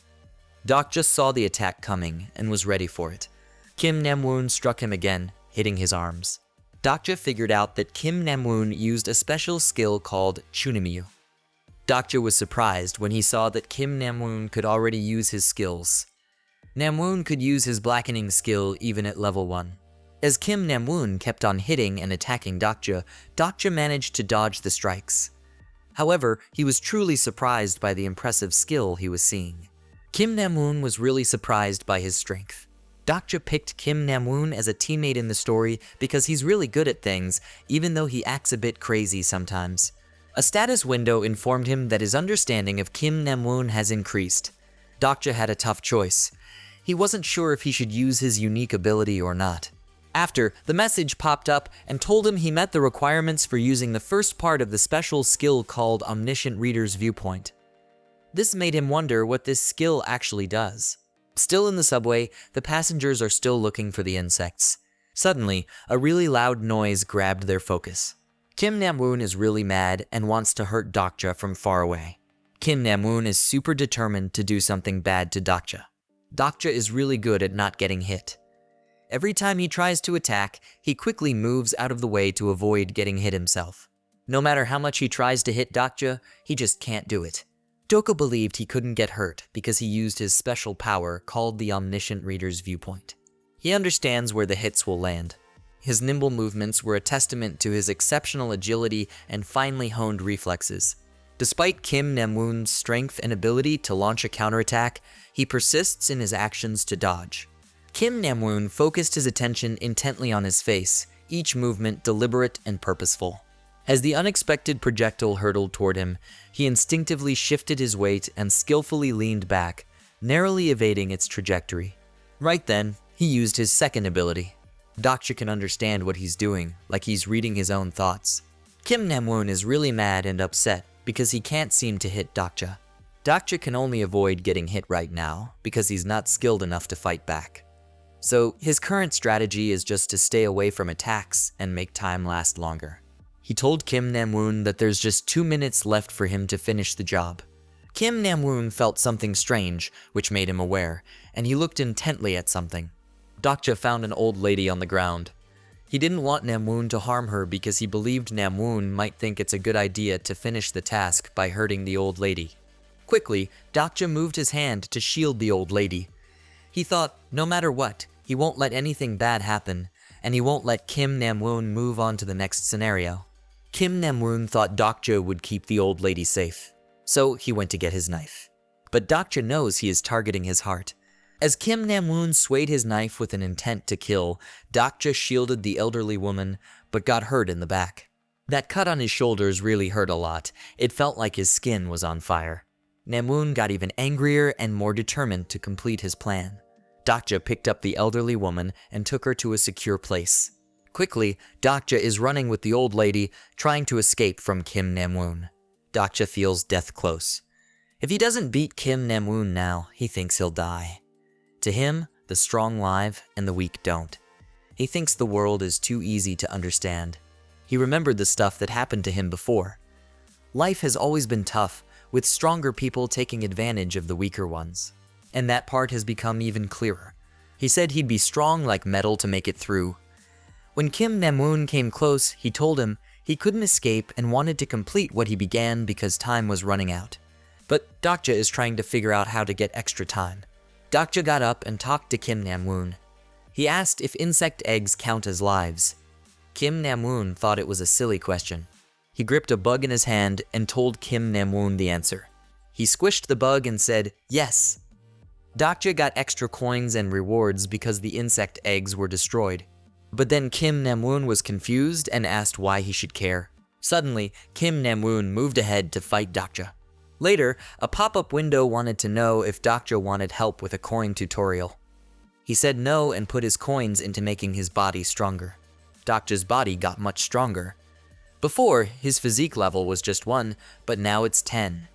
Dokja saw the attack coming and was ready for it. Kim Namwoon struck him again, hitting his arms. Dokja figured out that Kim Namwoon used a special skill called Chunimyu. Dokja was surprised when he saw that Kim Namwoon could already use his skills. Namwoon could use his blackening skill even at level 1. As Kim Namwoon kept on hitting and attacking Dokja, Dokja managed to dodge the strikes. However, he was truly surprised by the impressive skill he was seeing. Kim Namwoon was really surprised by his strength. Dokja picked Kim Namwoon as a teammate in the story because he's really good at things, even though he acts a bit crazy sometimes. A status window informed him that his understanding of Kim Namwoon has increased. Dokja had a tough choice. He wasn't sure if he should use his unique ability or not. After, the message popped up and told him he met the requirements for using the first part of the special skill called Omniscient Reader's Viewpoint. This made him wonder what this skill actually does. Still in the subway, the passengers are still looking for the insects. Suddenly, a really loud noise grabbed their focus. Kim Namwoon is really mad and wants to hurt Dokja from far away. Kim Namwoon is super determined to do something bad to Dokja. Dokja is really good at not getting hit. Every time he tries to attack, he quickly moves out of the way to avoid getting hit himself. No matter how much he tries to hit Dokja, he just can't do it. Doko believed he couldn't get hurt because he used his special power called the Omniscient Reader's Viewpoint. He understands where the hits will land. His nimble movements were a testament to his exceptional agility and finely honed reflexes. Despite Kim Namwoon's strength and ability to launch a counterattack, he persists in his actions to dodge. Kim Namwoon focused his attention intently on his face, each movement deliberate and purposeful. As the unexpected projectile hurtled toward him, he instinctively shifted his weight and skillfully leaned back, narrowly evading its trajectory. Right then, he used his second ability. Dokja can understand what he's doing, like he's reading his own thoughts. Kim Namwoon is really mad and upset because he can't seem to hit Dokja. Dokja can only avoid getting hit right now because he's not skilled enough to fight back. So his current strategy is just to stay away from attacks and make time last longer. He told Kim Namwoon that there's just 2 minutes left for him to finish the job. Kim Namwoon felt something strange, which made him aware, and he looked intently at something. Dokja found an old lady on the ground. He didn't want Namwoon to harm her because he believed Namwoon might think it's a good idea to finish the task by hurting the old lady. Quickly, Dokja moved his hand to shield the old lady. He thought, no matter what, he won't let anything bad happen, and he won't let Kim Namwoon move on to the next scenario. Kim Namwoon thought Dokja would keep the old lady safe, so he went to get his knife. But Dokja knows he is targeting his heart. As Kim Namwoon swayed his knife with an intent to kill, Dokja shielded the elderly woman, but got hurt in the back. That cut on his shoulders really hurt a lot. It felt like his skin was on fire. Namwoon got even angrier and more determined to complete his plan. Dokja picked up the elderly woman and took her to a secure place. Quickly, Dokja is running with the old lady, trying to escape from Kim Namwoon. Dokja feels death close. If he doesn't beat Kim Namwoon now, he thinks he'll die. To him, the strong live and the weak don't. He thinks the world is too easy to understand. He remembered the stuff that happened to him before. Life has always been tough, with stronger people taking advantage of the weaker ones. And that part has become even clearer. He said he'd be strong like metal to make it through. When Kim Namwoon came close, he told him he couldn't escape and wanted to complete what he began because time was running out. But Dokja is trying to figure out how to get extra time. Dokja got up and talked to Kim Namwoon. He asked if insect eggs count as lives. Kim Namwoon thought it was a silly question. He gripped a bug in his hand and told Kim Namwoon the answer. He squished the bug and said, yes. Dokja got extra coins and rewards because the insect eggs were destroyed. But then Kim Namwoon was confused and asked why he should care. Suddenly, Kim Namwoon moved ahead to fight Dokja. Later, a pop-up window wanted to know if Dokja wanted help with a coin tutorial. He said no and put his coins into making his body stronger. Dokja's body got much stronger. Before, his physique level was just 1, but now it's 10.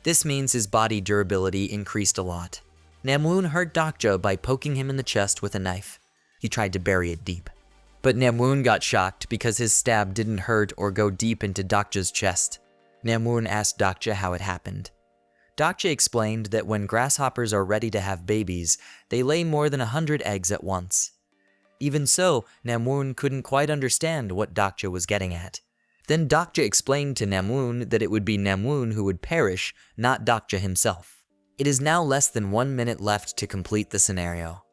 This means his body durability increased a lot. Namwoon hurt Dokja by poking him in the chest with a knife. He tried to bury it deep. But Namwoon got shocked because his stab didn't hurt or go deep into Dokja's chest. Namwoon asked Dokja how it happened. Dokja explained that when grasshoppers are ready to have babies, they lay more than 100 eggs at once. Even so, Namwoon couldn't quite understand what Dokja was getting at. Then Dokja explained to Namwoon that it would be Namwoon who would perish, not Dokja himself. It is now less than 1 minute left to complete the scenario.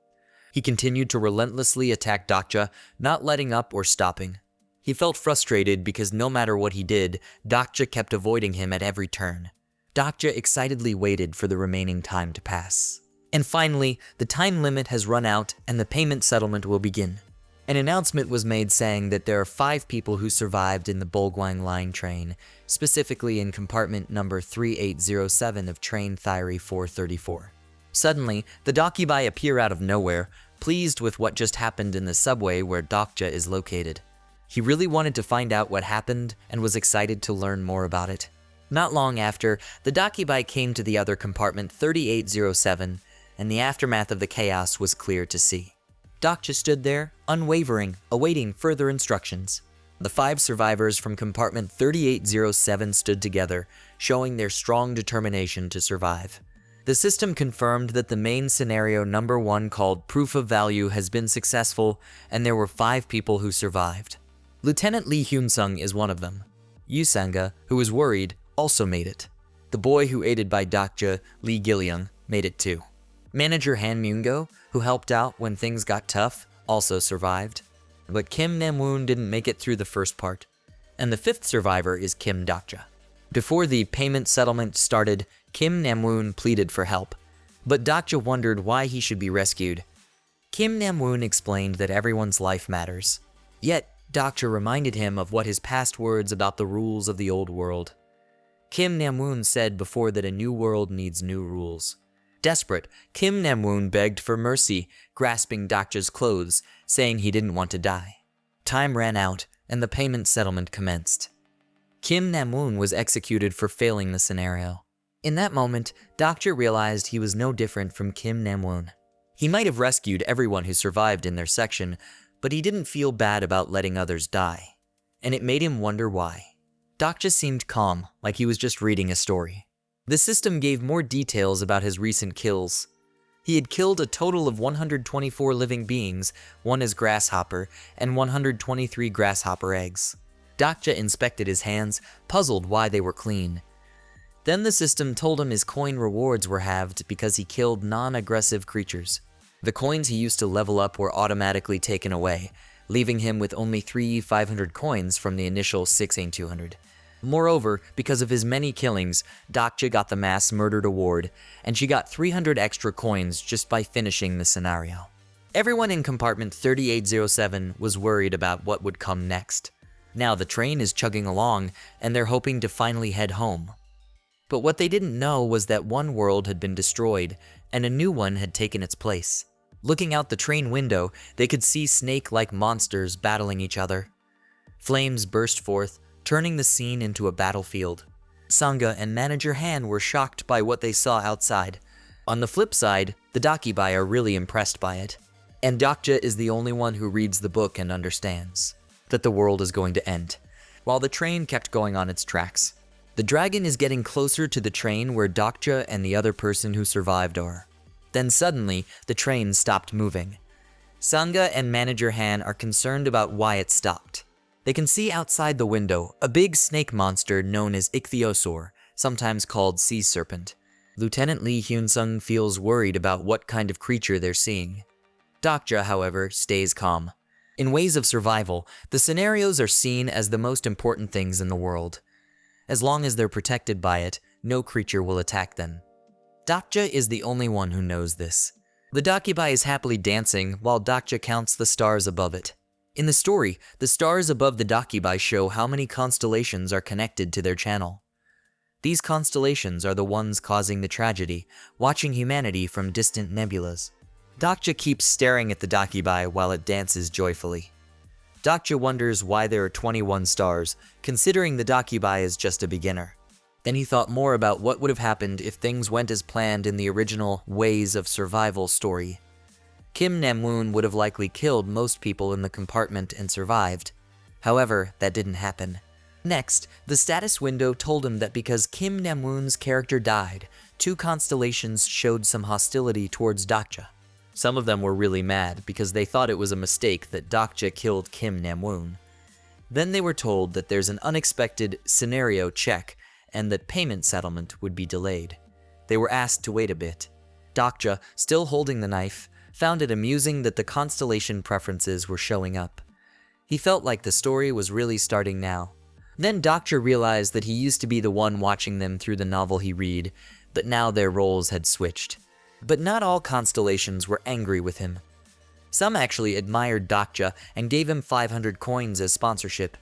He continued to relentlessly attack Dokja, not letting up or stopping. He felt frustrated because no matter what he did, Dokja kept avoiding him at every turn. Dokja excitedly waited for the remaining time to pass. And finally, the time limit has run out and the payment settlement will begin. An announcement was made saying that there are 5 people who survived in the Bulgwang Line train, specifically in compartment number 3807 of train Thyri 434. Suddenly, the Dakibai appear out of nowhere, pleased with what just happened in the subway where Dokja is located. He really wanted to find out what happened and was excited to learn more about it. Not long after, the Dakibai came to the other compartment 3807, and the aftermath of the chaos was clear to see. Dokja stood there, unwavering, awaiting further instructions. The 5 survivors from compartment 3807 stood together, showing their strong determination to survive. The system confirmed that the main scenario number 1 called Proof of Value has been successful, and there were 5 people who survived. Lieutenant Lee Hyun-sung is one of them. Yusanga, who was worried, also made it. The boy who aided by Dokja, Lee Gil-young, made it too. Manager Han Myung-go, who helped out when things got tough, also survived. But Kim Nam-woon didn't make it through the first part. And the 5th survivor is Kim Dokja. Before the payment settlement started, Kim Nam-woon pleaded for help. But Dokja wondered why he should be rescued. Kim Nam-woon explained that everyone's life matters. Yet, Dokja reminded him of what his past words about the rules of the old world. Kim Nam-woon said before that a new world needs new rules. Desperate, Kim Nam-woon begged for mercy, grasping Dokja's clothes, saying he didn't want to die. Time ran out, and the payment settlement commenced. Kim Nam-woon was executed for failing the scenario. In that moment, Dokja realized he was no different from Kim Nam-woon. He might have rescued everyone who survived in their section, but he didn't feel bad about letting others die. And it made him wonder why. Dokja seemed calm, like he was just reading a story. The system gave more details about his recent kills. He had killed a total of 124 living beings, 1 as grasshopper, and 123 grasshopper eggs. Dokja inspected his hands, puzzled why they were clean. Then the system told him his coin rewards were halved because he killed non-aggressive creatures. The coins he used to level up were automatically taken away, leaving him with only 3 500 coins from the initial 6,200. Moreover, because of his many killings, Dokja got the mass murdered award, and she got 300 extra coins just by finishing the scenario. Everyone in compartment 3807 was worried about what would come next. Now the train is chugging along, and they're hoping to finally head home. But what they didn't know was that one world had been destroyed, and a new one had taken its place. Looking out the train window, they could see snake-like monsters battling each other. Flames burst forth, turning the scene into a battlefield. Sangha and Manager Han were shocked by what they saw outside. On the flip side, the Dakibai are really impressed by it. And Dokja is the only one who reads the book and understands that the world is going to end, while the train kept going on its tracks. The dragon is getting closer to the train where Dokja and the other person who survived are. Then suddenly, the train stopped moving. Sangha and Manager Han are concerned about why it stopped. They can see outside the window a big snake monster known as Ichthyosaur, sometimes called sea serpent. Lieutenant Lee Hyun-sung feels worried about what kind of creature they're seeing. Dokja, however, stays calm. In ways of survival, the scenarios are seen as the most important things in the world. As long as they're protected by it, no creature will attack them. Dokja is the only one who knows this. The Dakibai is happily dancing while Dokja counts the stars above it. In the story, the stars above the Dakibai show how many constellations are connected to their channel. These constellations are the ones causing the tragedy, watching humanity from distant nebulas. Dokja keeps staring at the Dakibai while it dances joyfully. Dokja wonders why there are 21 stars, considering the Dakibai is just a beginner. Then he thought more about what would have happened if things went as planned in the original Ways of Survival story. Kim Nam-woon would have likely killed most people in the compartment and survived. However, that didn't happen. Next, the status window told him that because Kim Nam-woon's character died, 2 constellations showed some hostility towards Dokja. Some of them were really mad because they thought it was a mistake that Dokja killed Kim Nam-woon. Then they were told that there's an unexpected scenario check and that payment settlement would be delayed. They were asked to wait a bit. Dokja, still holding the knife, found it amusing that the constellation preferences were showing up. He felt like the story was really starting now. Then Dokja realized that he used to be the one watching them through the novel he read, but now their roles had switched. But not all constellations were angry with him. Some actually admired Dokja and gave him 500 coins as sponsorship.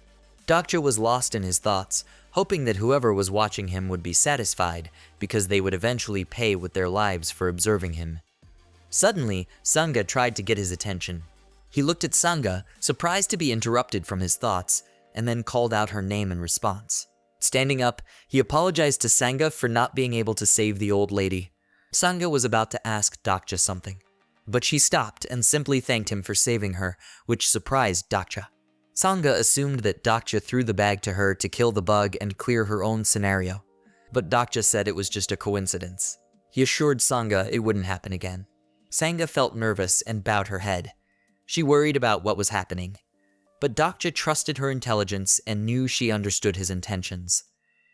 Dokja was lost in his thoughts, hoping that whoever was watching him would be satisfied because they would eventually pay with their lives for observing him. Suddenly, Sangha tried to get his attention. He looked at Sangha, surprised to be interrupted from his thoughts, and then called out her name in response. Standing up, he apologized to Sangha for not being able to save the old lady. Sangha was about to ask Dokja something, but she stopped and simply thanked him for saving her, which surprised Dokja. Sangha assumed that Dokja threw the bag to her to kill the bug and clear her own scenario, but Dokja said it was just a coincidence. He assured Sangha it wouldn't happen again. Sangha felt nervous and bowed her head. She worried about what was happening, but Dokja trusted her intelligence and knew she understood his intentions.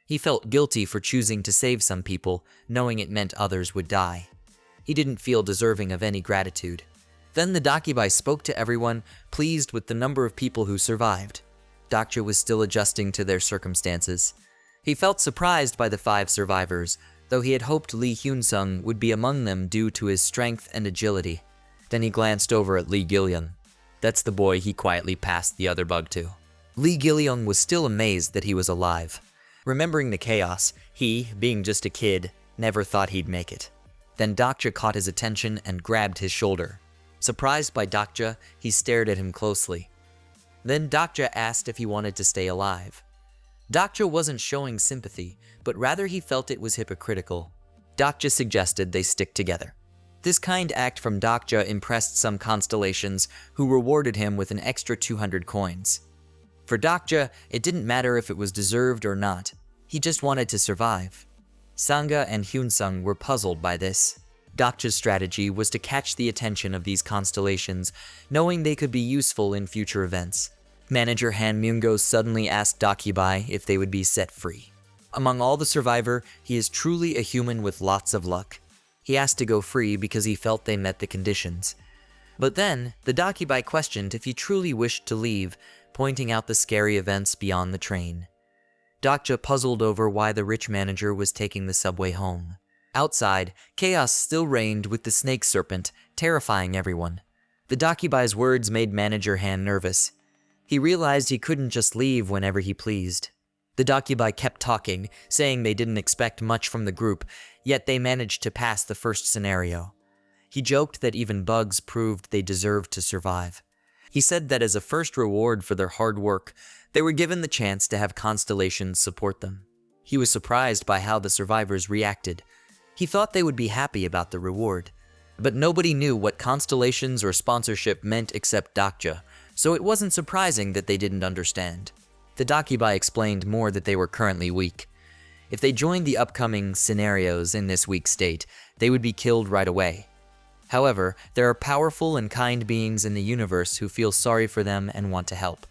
He felt guilty for choosing to save some people, knowing it meant others would die. He didn't feel deserving of any gratitude. Then the Dakibai spoke to everyone, pleased with the number of people who survived. Dokja was still adjusting to their circumstances. He felt surprised by the 5 survivors, though he had hoped Lee Hyun-sung would be among them due to his strength and agility. Then he glanced over at Lee Gil-young. That's the boy he quietly passed the other bug to. Lee Gil-young was still amazed that he was alive. Remembering the chaos, he, being just a kid, never thought he'd make it. Then Dokja caught his attention and grabbed his shoulder. Surprised by Dokja, he stared at him closely. Then Dokja asked if he wanted to stay alive. Dokja wasn't showing sympathy, but rather he felt it was hypocritical. Dokja suggested they stick together. This kind act from Dokja impressed some constellations, who rewarded him with an extra 200 coins. For Dokja, it didn't matter if it was deserved or not. He just wanted to survive. Sangha and Hyun-sung were puzzled by this. Dokja's strategy was to catch the attention of these constellations, knowing they could be useful in future events. Manager Han Myung-go suddenly asked Dakibai if they would be set free. Among all the survivor, he is truly a human with lots of luck. He asked to go free because he felt they met the conditions. But then, the Dakibai questioned if he truly wished to leave, pointing out the scary events beyond the train. Dokja puzzled over why the rich manager was taking the subway home. Outside, chaos still reigned with the snake serpent, terrifying everyone. The Dakibai's words made Manager Han nervous. He realized he couldn't just leave whenever he pleased. The Dakibai kept talking, saying they didn't expect much from the group, yet they managed to pass the first scenario. He joked that even bugs proved they deserved to survive. He said that as a first reward for their hard work, they were given the chance to have constellations support them. He was surprised by how the survivors reacted. He thought they would be happy about the reward. But nobody knew what constellations or sponsorship meant except Dokja, so it wasn't surprising that they didn't understand. The Dakibai explained more that they were currently weak. If they joined the upcoming scenarios in this weak state, they would be killed right away. However, there are powerful and kind beings in the universe who feel sorry for them and want to help.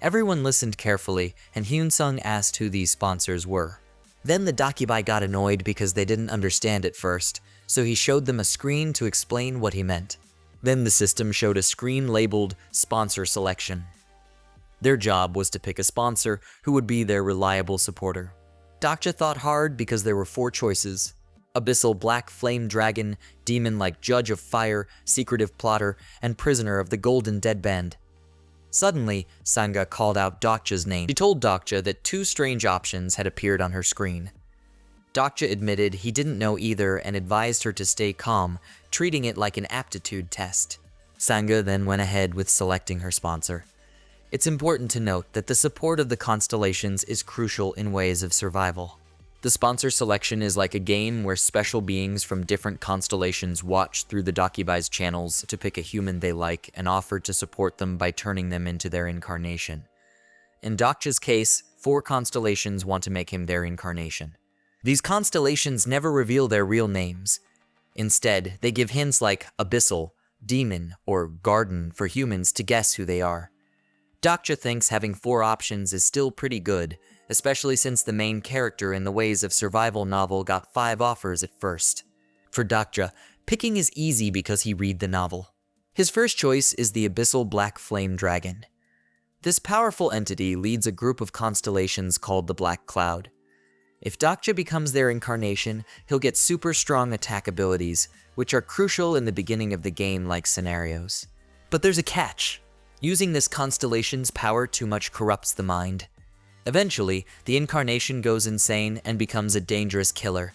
Everyone listened carefully, and Hyun-sung asked who these sponsors were. Then the Dakibai got annoyed because they didn't understand at first, so he showed them a screen to explain what he meant. Then the system showed a screen labeled Sponsor Selection. Their job was to pick a sponsor who would be their reliable supporter. Dokja thought hard because there were 4 choices: Abyssal Black Flame Dragon, Demon-like Judge of Fire, Secretive Plotter, and Prisoner of the Golden Deadband. Suddenly, Sangha called out Dokja's name. She told Dokja that 2 strange options had appeared on her screen. Dokja admitted he didn't know either and advised her to stay calm, treating it like an aptitude test. Sangha then went ahead with selecting her sponsor. It's important to note that the support of the constellations is crucial in ways of survival. The sponsor selection is like a game where special beings from different constellations watch through the Dakibai's channels to pick a human they like and offer to support them by turning them into their incarnation. In Dokja's case, 4 constellations want to make him their incarnation. These constellations never reveal their real names. Instead, they give hints like Abyssal, Demon, or Garden for humans to guess who they are. Dokja thinks having 4 options is still pretty good, especially since the main character in the Ways of Survival novel got 5 offers at first. For Dokja, picking is easy because he read the novel. His first choice is the abyssal black flame dragon. This powerful entity leads a group of constellations called the Black Cloud. If Dokja becomes their incarnation, he'll get super strong attack abilities, which are crucial in the beginning of the game-like scenarios. But there's a catch. Using this constellation's power too much corrupts the mind. Eventually, the incarnation goes insane and becomes a dangerous killer.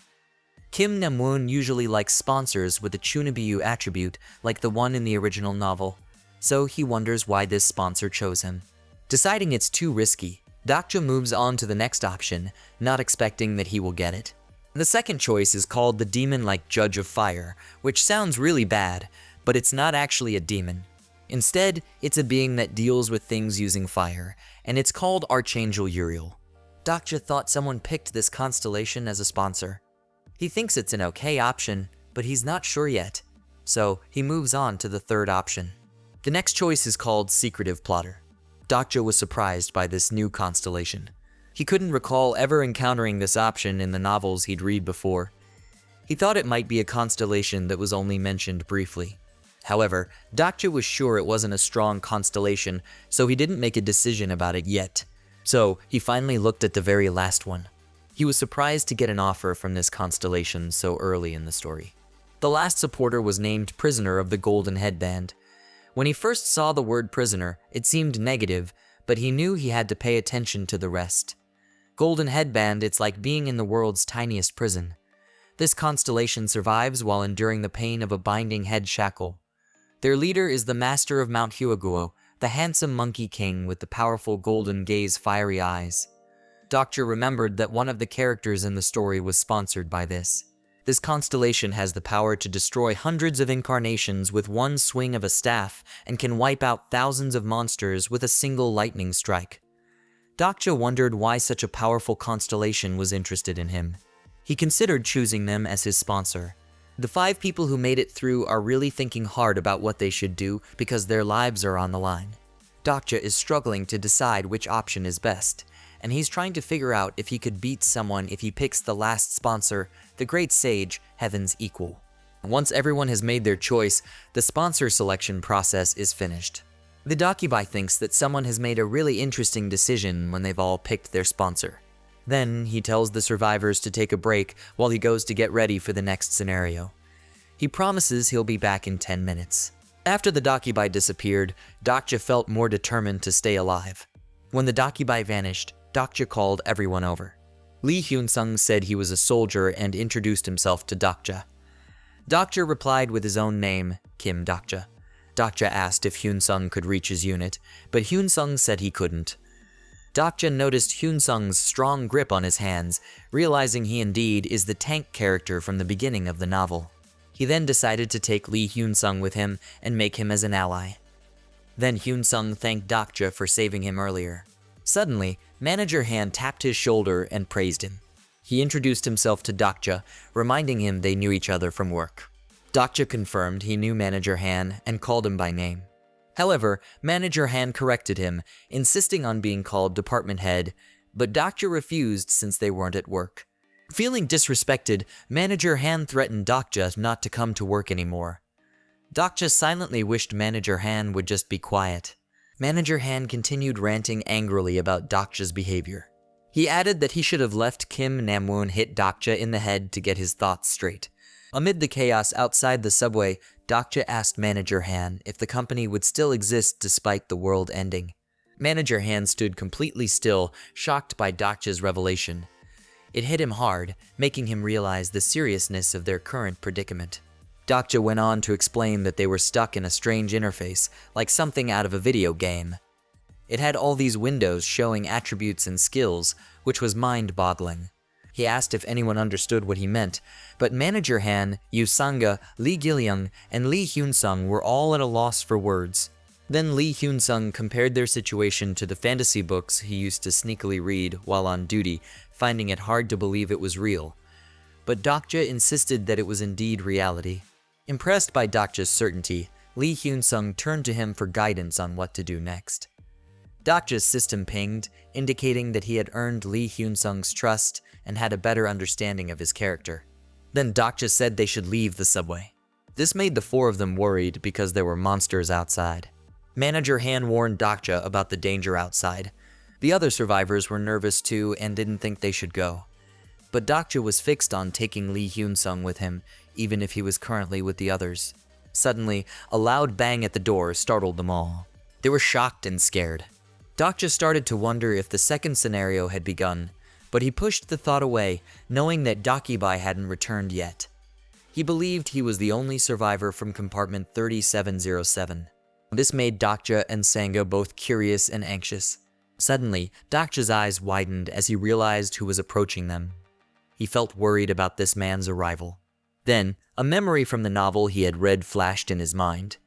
Kim Namwoon usually likes sponsors with a Chunabiyu attribute like the one in the original novel, so he wonders why this sponsor chose him. Deciding it's too risky, Dokja moves on to the next option, not expecting that he will get it. The second choice is called the demon-like Judge of Fire, which sounds really bad, but it's not actually a demon. Instead, it's a being that deals with things using fire, and it's called Archangel Uriel. Dokja thought someone picked this constellation as a sponsor. He thinks it's an okay option, but he's not sure yet, so he moves on to the third option. The next choice is called Secretive Plotter. Dokja was surprised by this new constellation. He couldn't recall ever encountering this option in the novels he'd read before. He thought it might be a constellation that was only mentioned briefly. However, Dokja was sure it wasn't a strong constellation, so he didn't make a decision about it yet. So, he finally looked at the very last one. He was surprised to get an offer from this constellation so early in the story. The last supporter was named Prisoner of the Golden Headband. When he first saw the word prisoner, it seemed negative, but he knew he had to pay attention to the rest. Golden Headband, it's like being in the world's tiniest prison. This constellation survives while enduring the pain of a binding head shackle. Their leader is the Master of Mount Huaguo, the handsome monkey king with the powerful golden gaze fiery eyes. Dokja remembered that one of the characters in the story was sponsored by this. This constellation has the power to destroy hundreds of incarnations with one swing of a staff and can wipe out thousands of monsters with a single lightning strike. Dokja wondered why such a powerful constellation was interested in him. He considered choosing them as his sponsor. The 5 people who made it through are really thinking hard about what they should do because their lives are on the line. Dokja is struggling to decide which option is best, and he's trying to figure out if he could beat someone if he picks the last sponsor, the great sage, Heaven's Equal. Once everyone has made their choice, the sponsor selection process is finished. The Dakibai thinks that someone has made a really interesting decision when they've all picked their sponsor. Then, he tells the survivors to take a break while he goes to get ready for the next scenario. He promises he'll be back in 10 minutes. After the Dakibai disappeared, Dokja felt more determined to stay alive. When the Dakibai vanished, Dokja called everyone over. Lee Hyun-sung said he was a soldier and introduced himself to Dokja. Dokja replied with his own name, Kim Dokja. Dokja asked if Hyun-sung could reach his unit, but Hyun-sung said he couldn't. Dokja noticed Hyun-sung's strong grip on his hands, realizing he indeed is the tank character from the beginning of the novel. He then decided to take Lee Hyun-sung with him and make him as an ally. Then Hyun-sung thanked Dokja for saving him earlier. Suddenly, Manager Han tapped his shoulder and praised him. He introduced himself to Dokja, reminding him they knew each other from work. Dokja confirmed he knew Manager Han and called him by name. However, Manager Han corrected him, insisting on being called department head, but Dokja refused since they weren't at work. Feeling disrespected, Manager Han threatened Dokja not to come to work anymore. Dokja silently wished Manager Han would just be quiet. Manager Han continued ranting angrily about Dokja's behavior. He added that he should have left Kim Namwoon hit Dokja in the head to get his thoughts straight. Amid the chaos outside the subway, Dokja asked Manager Han if the company would still exist despite the world ending. Manager Han stood completely still, shocked by Dokja's revelation. It hit him hard, making him realize the seriousness of their current predicament. Dokja went on to explain that they were stuck in a strange interface, like something out of a video game. It had all these windows showing attributes and skills, which was mind-boggling. He asked if anyone understood what he meant, but Manager Han, Yu Sanga, Lee Gilyung, and Lee Hyun-sung were all at a loss for words. Then Lee Hyun-sung compared their situation to the fantasy books he used to sneakily read while on duty, finding it hard to believe it was real. But Dokja insisted that it was indeed reality. Impressed by Dokja's certainty, Lee Hyun-sung turned to him for guidance on what to do next. Dakja's system pinged, indicating that he had earned Lee Hyun-sung's trust and had a better understanding of his character. Then Dakja said they should leave the subway. This made the four of them worried because there were monsters outside. Manager Han warned Dakja about the danger outside. The other survivors were nervous too and didn't think they should go. But Dakja was fixed on taking Lee Hyun-sung with him, even if he was currently with the others. Suddenly, a loud bang at the door startled them all. They were shocked and scared. Dakja started to wonder if the second scenario had begun, but he pushed the thought away, knowing that Dakibai hadn't returned yet. He believed he was the only survivor from compartment 3707. This made Dakja and Sanga both curious and anxious. Suddenly, Dakja's eyes widened as he realized who was approaching them. He felt worried about this man's arrival. Then, a memory from the novel he had read flashed in his mind.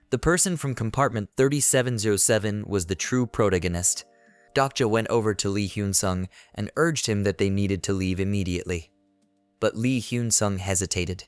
The person from compartment 3707 was the true protagonist. Dakja went over to Lee Hyun-sung and urged him that they needed to leave immediately. But Lee Hyun-sung hesitated.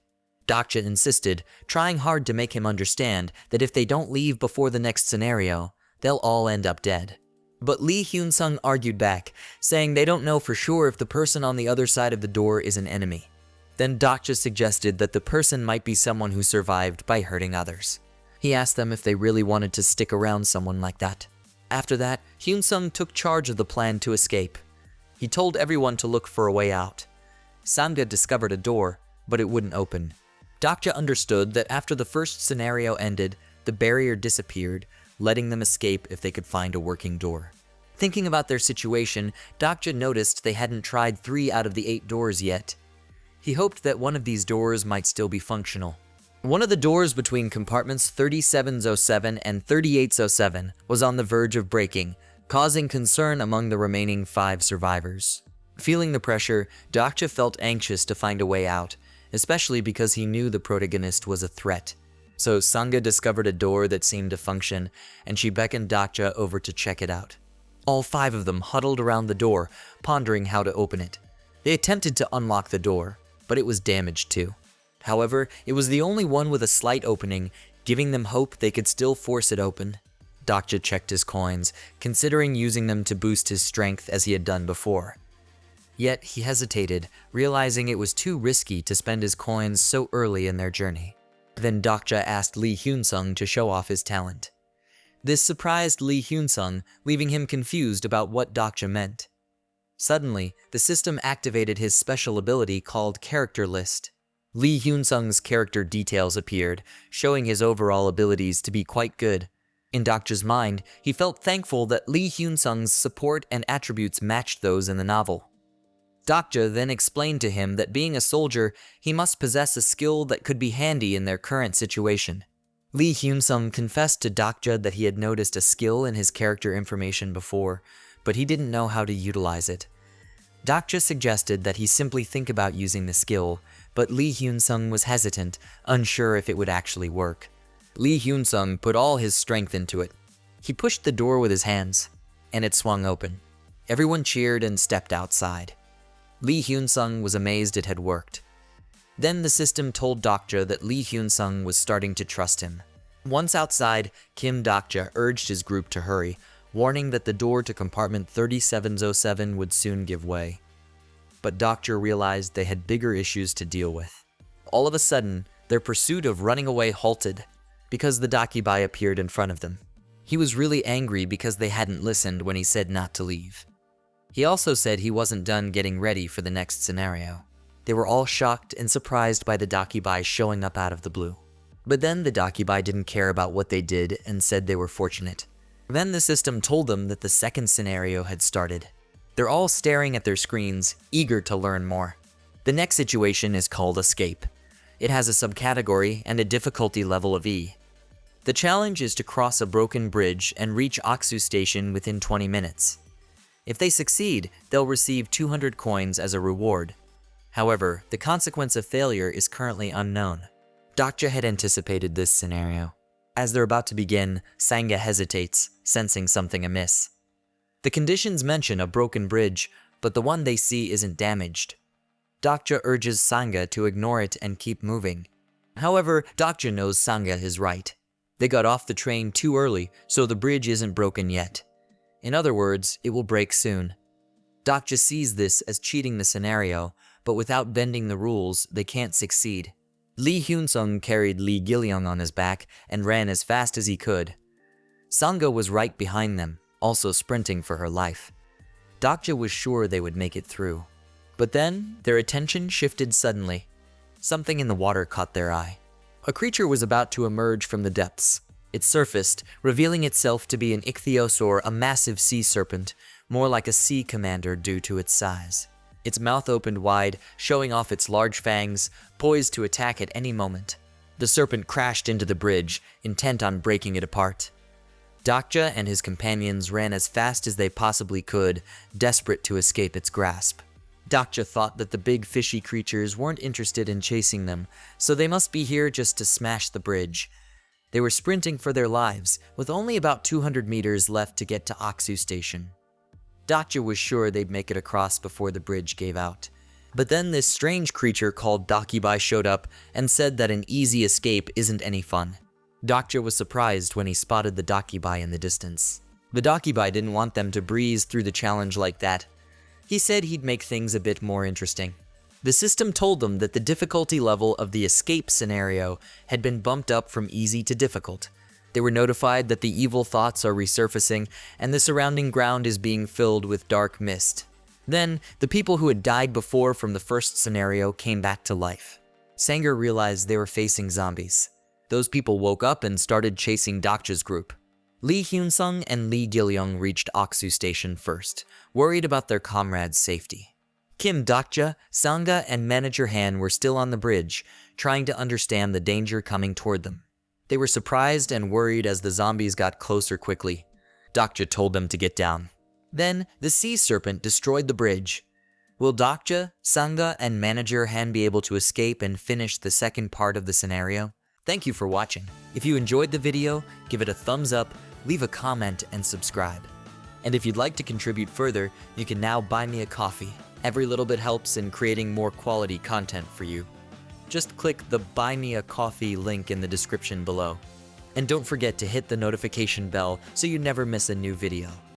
Dakja insisted, trying hard to make him understand that if they don't leave before the next scenario, they'll all end up dead. But Lee Hyun-sung argued back, saying they don't know for sure if the person on the other side of the door is an enemy. Then Dakja suggested that the person might be someone who survived by hurting others. He asked them if they really wanted to stick around someone like that. After that, Hyun-sung took charge of the plan to escape. He told everyone to look for a way out. Sanga discovered a door, but it wouldn't open. Dakja understood that after the first scenario ended, the barrier disappeared, letting them escape if they could find a working door. Thinking about their situation, Dakja noticed they hadn't tried 3 out of the 8 doors yet. He hoped that one of these doors might still be functional. One of the doors between compartments 3707 and 3807 was on the verge of breaking, causing concern among the remaining 5 survivors. Feeling the pressure, Dakja felt anxious to find a way out, especially because he knew the protagonist was a threat. So Sanga discovered a door that seemed to function, and she beckoned Dakja over to check it out. All 5 of them huddled around the door, pondering how to open it. They attempted to unlock the door, but it was damaged too. However, it was the only one with a slight opening, giving them hope they could still force it open. Dakja checked his coins, considering using them to boost his strength as he had done before. Yet he hesitated, realizing it was too risky to spend his coins so early in their journey. Then Dakja asked Lee Hyun-sung to show off his talent. This surprised Lee Hyun-sung, leaving him confused about what Dakja meant. Suddenly, the system activated his special ability called Character List. Lee Hyun-sung's character details appeared, showing his overall abilities to be quite good. In Dakja's mind, he felt thankful that Lee Hyun-sung's support and attributes matched those in the novel. Dakja then explained to him that being a soldier, he must possess a skill that could be handy in their current situation. Lee Hyun-sung confessed to Dakja that he had noticed a skill in his character information before, but he didn't know how to utilize it. Dakja suggested that he simply think about using the skill, but Lee Hyun-sung was hesitant, unsure if it would actually work. Lee Hyun-sung put all his strength into it. He pushed the door with his hands, and it swung open. Everyone cheered and stepped outside. Lee Hyun-sung was amazed it had worked. Then the system told Dakja that Lee Hyun-sung was starting to trust him. Once outside, Kim Dakja urged his group to hurry, warning that the door to compartment 3707 would soon give way. But Dakja realized they had bigger issues to deal with. All of a sudden, their pursuit of running away halted, because the Dakibai appeared in front of them. He was really angry because they hadn't listened when he said not to leave. He also said he wasn't done getting ready for the next scenario. They were all shocked and surprised by the Dakibai showing up out of the blue. But then the Dakibai didn't care about what they did and said they were fortunate. Then the system told them that the second scenario had started. They're all staring at their screens, eager to learn more. The next situation is called Escape. It has a subcategory and a difficulty level of E. The challenge is to cross a broken bridge and reach Aksu Station within 20 minutes. If they succeed, they'll receive 200 coins as a reward. However, the consequence of failure is currently unknown. Dakja had anticipated this scenario. As they're about to begin, Sanga hesitates, sensing something amiss. The conditions mention a broken bridge, but the one they see isn't damaged. Dakja urges Sanga to ignore it and keep moving. However, Dakja knows Sanga is right. They got off the train too early, so the bridge isn't broken yet. In other words, it will break soon. Dokja sees this as cheating the scenario, but without bending the rules, they can't succeed. Lee Hyun-sung carried Lee Gil-young on his back and ran as fast as he could. Sanga was right behind them, also sprinting for her life. Dokja was sure they would make it through. But then, their attention shifted suddenly. Something in the water caught their eye. A creature was about to emerge from the depths. It surfaced, revealing itself to be an ichthyosaur, a massive sea serpent, more like a sea commander due to its size. Its mouth opened wide, showing off its large fangs, poised to attack at any moment. The serpent crashed into the bridge, intent on breaking it apart. Dokja and his companions ran as fast as they possibly could, desperate to escape its grasp. Dokja thought that the big fishy creatures weren't interested in chasing them, so they must be here just to smash the bridge. They were sprinting for their lives, with only about 200 meters left to get to Aksu Station. Dokja was sure they'd make it across before the bridge gave out. But then this strange creature called Dakibai showed up and said that an easy escape isn't any fun. Dokja was surprised when he spotted the Dakibai in the distance. The Dakibai didn't want them to breeze through the challenge like that. He said he'd make things a bit more interesting. The system told them that the difficulty level of the escape scenario had been bumped up from easy to difficult. They were notified that the evil thoughts are resurfacing and the surrounding ground is being filled with dark mist. Then, the people who had died before from the first scenario came back to life. Sanger realized they were facing zombies. Those people woke up and started chasing Dokja's group. Lee Hyun-sung and Lee Gil-young reached Aksu Station first, worried about their comrades' safety. Kim Dokja, Sanga, and Manager Han were still on the bridge, trying to understand the danger coming toward them. They were surprised and worried as the zombies got closer quickly. Dokja told them to get down. Then, the sea serpent destroyed the bridge. Will Dokja, Sanga, and Manager Han be able to escape and finish the second part of the scenario? Thank you for watching. If you enjoyed the video, give it a thumbs up, leave a comment, and subscribe. And if you'd like to contribute further, you can now buy me a coffee. Every little bit helps in creating more quality content for you. Just click the Buy Me a Coffee link in the description below. And don't forget to hit the notification bell so you never miss a new video.